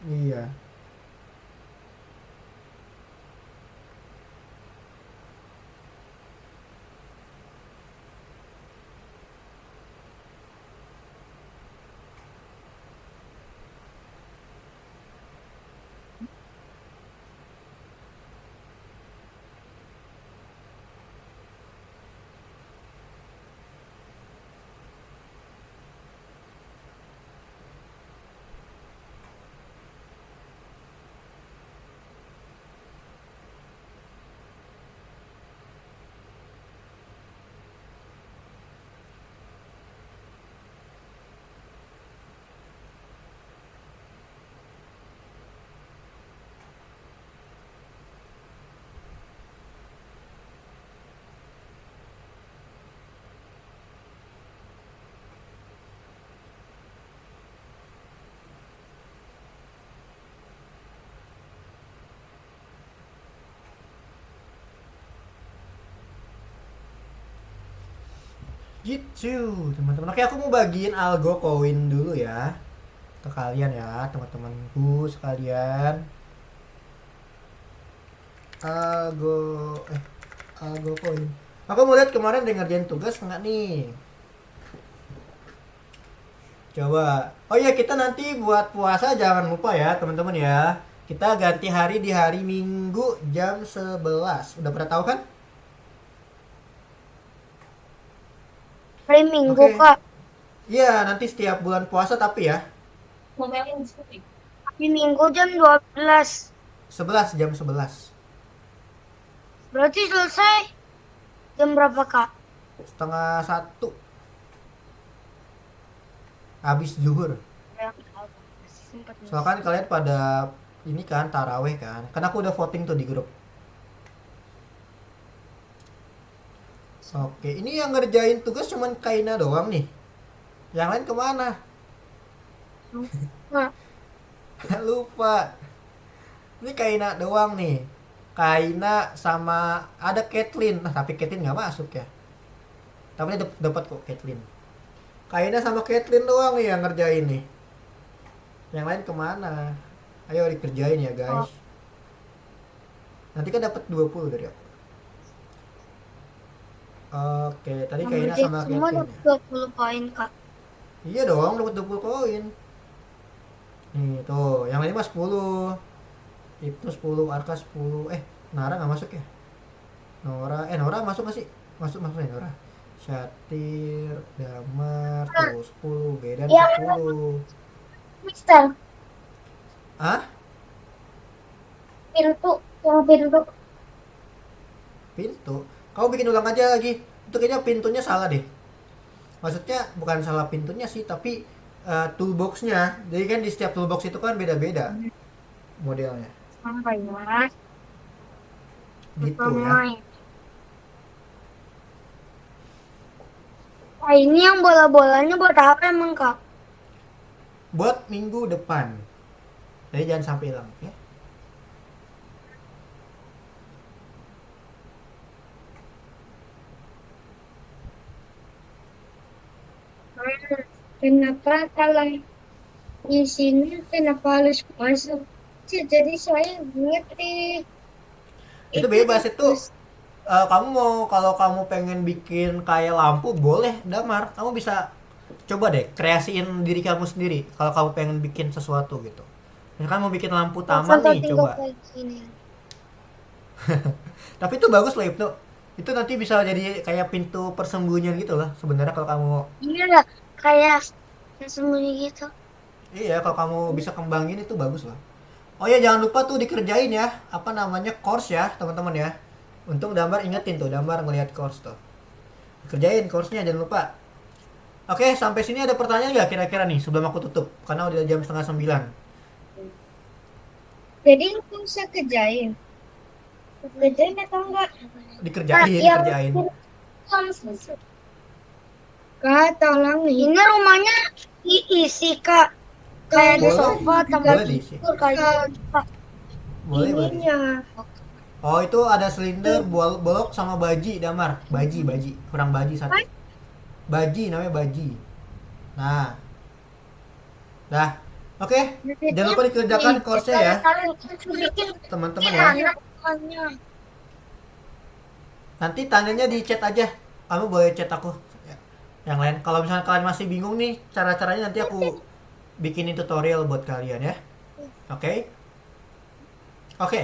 Iya. Gitu, teman-teman. Oke, aku mau bagiin algo koin dulu ya ke kalian ya, teman-temanku sekalian. Algo algo koin. Aku mau lihat kemarin dia ngerjain tugas nggak nih? Coba. Oh iya, kita nanti buat puasa jangan lupa ya, teman-teman ya. Kita ganti hari di hari Minggu jam 11. Udah pada tahu kan? Hari Minggu, Oke. Kak. Iya, nanti setiap bulan puasa tapi ya. Hari Minggu jam 12. 11 jam 11. Berarti selesai jam berapa, Kak? Setengah satu habis zuhur. Ya, masih sempat, Soalnya Mas. kan kalian pada ini kan taraweh kan. Kan aku udah voting tuh di grup. Oke, ini yang ngerjain tugas cuman Kaina doang nih. Yang lain kemana? Nah, Lupa. Ini Kaina doang nih. Kaina sama ada Caitlyn. Nah, tapi Caitlyn nggak masuk ya. Tapi dia dapat kok Caitlyn. Kaina sama Caitlyn doang nih yang ngerjain nih. Yang lain kemana? Ayo dikerjain ya oh, guys. Nanti kan dapat 20 dari aku. Oke, tadi yang Kaina ngerjain sama semua Caitlyn dapat ya. 20 poin, Kak. Iya dong, dapat 20 koin. Nih tuh, yang lain mah 10. Itu 10, Arka 10. Nara nggak masuk ya? Nora masuk nggak sih? Masuk masuk ya Nora. Syatir, Damar, tuh 10, Bedan Yang 10. Mister, Ah, pintu, yang pintu. pintu. Kamu bikin ulang aja lagi. Itu kayaknya pintunya salah deh. Maksudnya bukan salah pintunya sih, tapi toolboxnya. Jadi kan di setiap toolbox itu kan beda-beda modelnya. Sampai, Mas. Gitu ya. Pertama. Nah, ini yang bola-bolanya buat apa emang, Kak? Buat minggu depan. Jadi jangan sampai hilang ya. Hmm, Kenapa kalau di sini kenapa harus masuk? Jadi saya ngerti Itu itu bebas itu. bagus. Kamu mau kalau kamu pengen bikin kayak lampu boleh Damar. Kamu bisa coba deh kreasiin diri kamu sendiri kalau kamu pengen bikin sesuatu gitu. Misalkan mau bikin lampu taman Contoh nih, tinggal coba. kayak gini. Tapi itu bagus loh Ibnu. Itu nanti bisa jadi kayak pintu persembunyian gitu loh sebenarnya kalau kamu. Iya lah, kayak yang sembunyi gitu. Iya, kalau kamu bisa kembangin itu bagus loh. Oh ya, jangan lupa tuh dikerjain ya. Apa namanya course ya, teman-teman ya. Untung Damar ingetin tuh, Damar ngelihat course tuh. Kerjain course-nya jangan lupa. Oke, sampai sini ada pertanyaan nggak kira-kira nih sebelum aku tutup? Karena udah jam setengah 9. Jadi aku bisa kerjain. Kerjain atau enggak? Kak, Dikerjain, yang dikerjain. Kak, tolong nih. Ini rumahnya diisi, Kak. Kayak ada Boleh, sofa, tempat boleh diisi. tidur, kayak gitu, Kak. Boleh, boleh diisi. Ininya. Oh, itu ada silinder, bolok sama baji, Damar. Baji. Kurang baji satu. Baji namanya baji. Nah, dah. Oke, jangan lupa dikerjakan course-nya ya, Bikin teman-teman ya. anak-anaknya. Nanti tanyanya di chat aja. Kamu boleh chat aku. Yang lain, kalau misalnya kalian masih bingung nih, cara-caranya nanti aku bikinin tutorial buat kalian ya. Oke? Oke.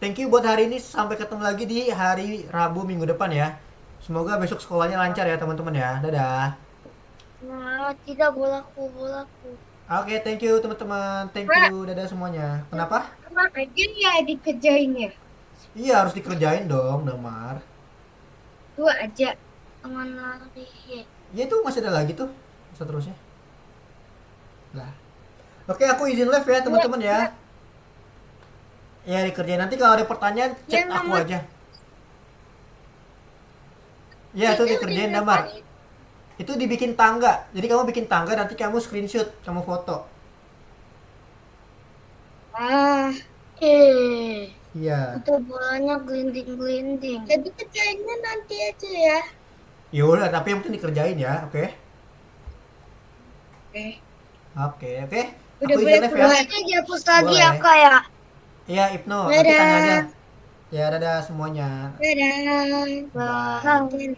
Thank you buat hari ini. Sampai ketemu lagi di hari Rabu minggu depan ya. Semoga besok sekolahnya lancar ya teman-teman ya. Dadah. Nah, tidak bolaku. Oke, thank you teman-teman. Thank Kak, you. Dadah semuanya. Kenapa? emang aja ya dikerjainnya. Iya, harus dikerjain dong, Damar. Dua aja. Teman lari. Ya itu masih ada lagi tuh. Seterusnya. Lah. Oke, aku izin live ya Dua, teman-teman ya. dua. Ya dikerjain. Nanti kalau ada pertanyaan, chat Yang aku nomor aja. Ya, itu dikerjain Damar. Itu dibikin tangga. Jadi kamu bikin tangga, nanti kamu screenshot, kamu foto. ah, eh, Iya. itu bolanya gelinding-gelinding. Jadi kerjainnya nanti aja ya. Ya udah, tapi yang penting dikerjain ya, oke? Oke. Oke, oke. Aku Udah boleh izin live ya. keluar. Nanti dihapus lagi ya Boleh. kak ya. Iya, Ibnu, nanti tanya aja. Dadah. Ya, dadah semuanya. Dadah. Bye. Bye.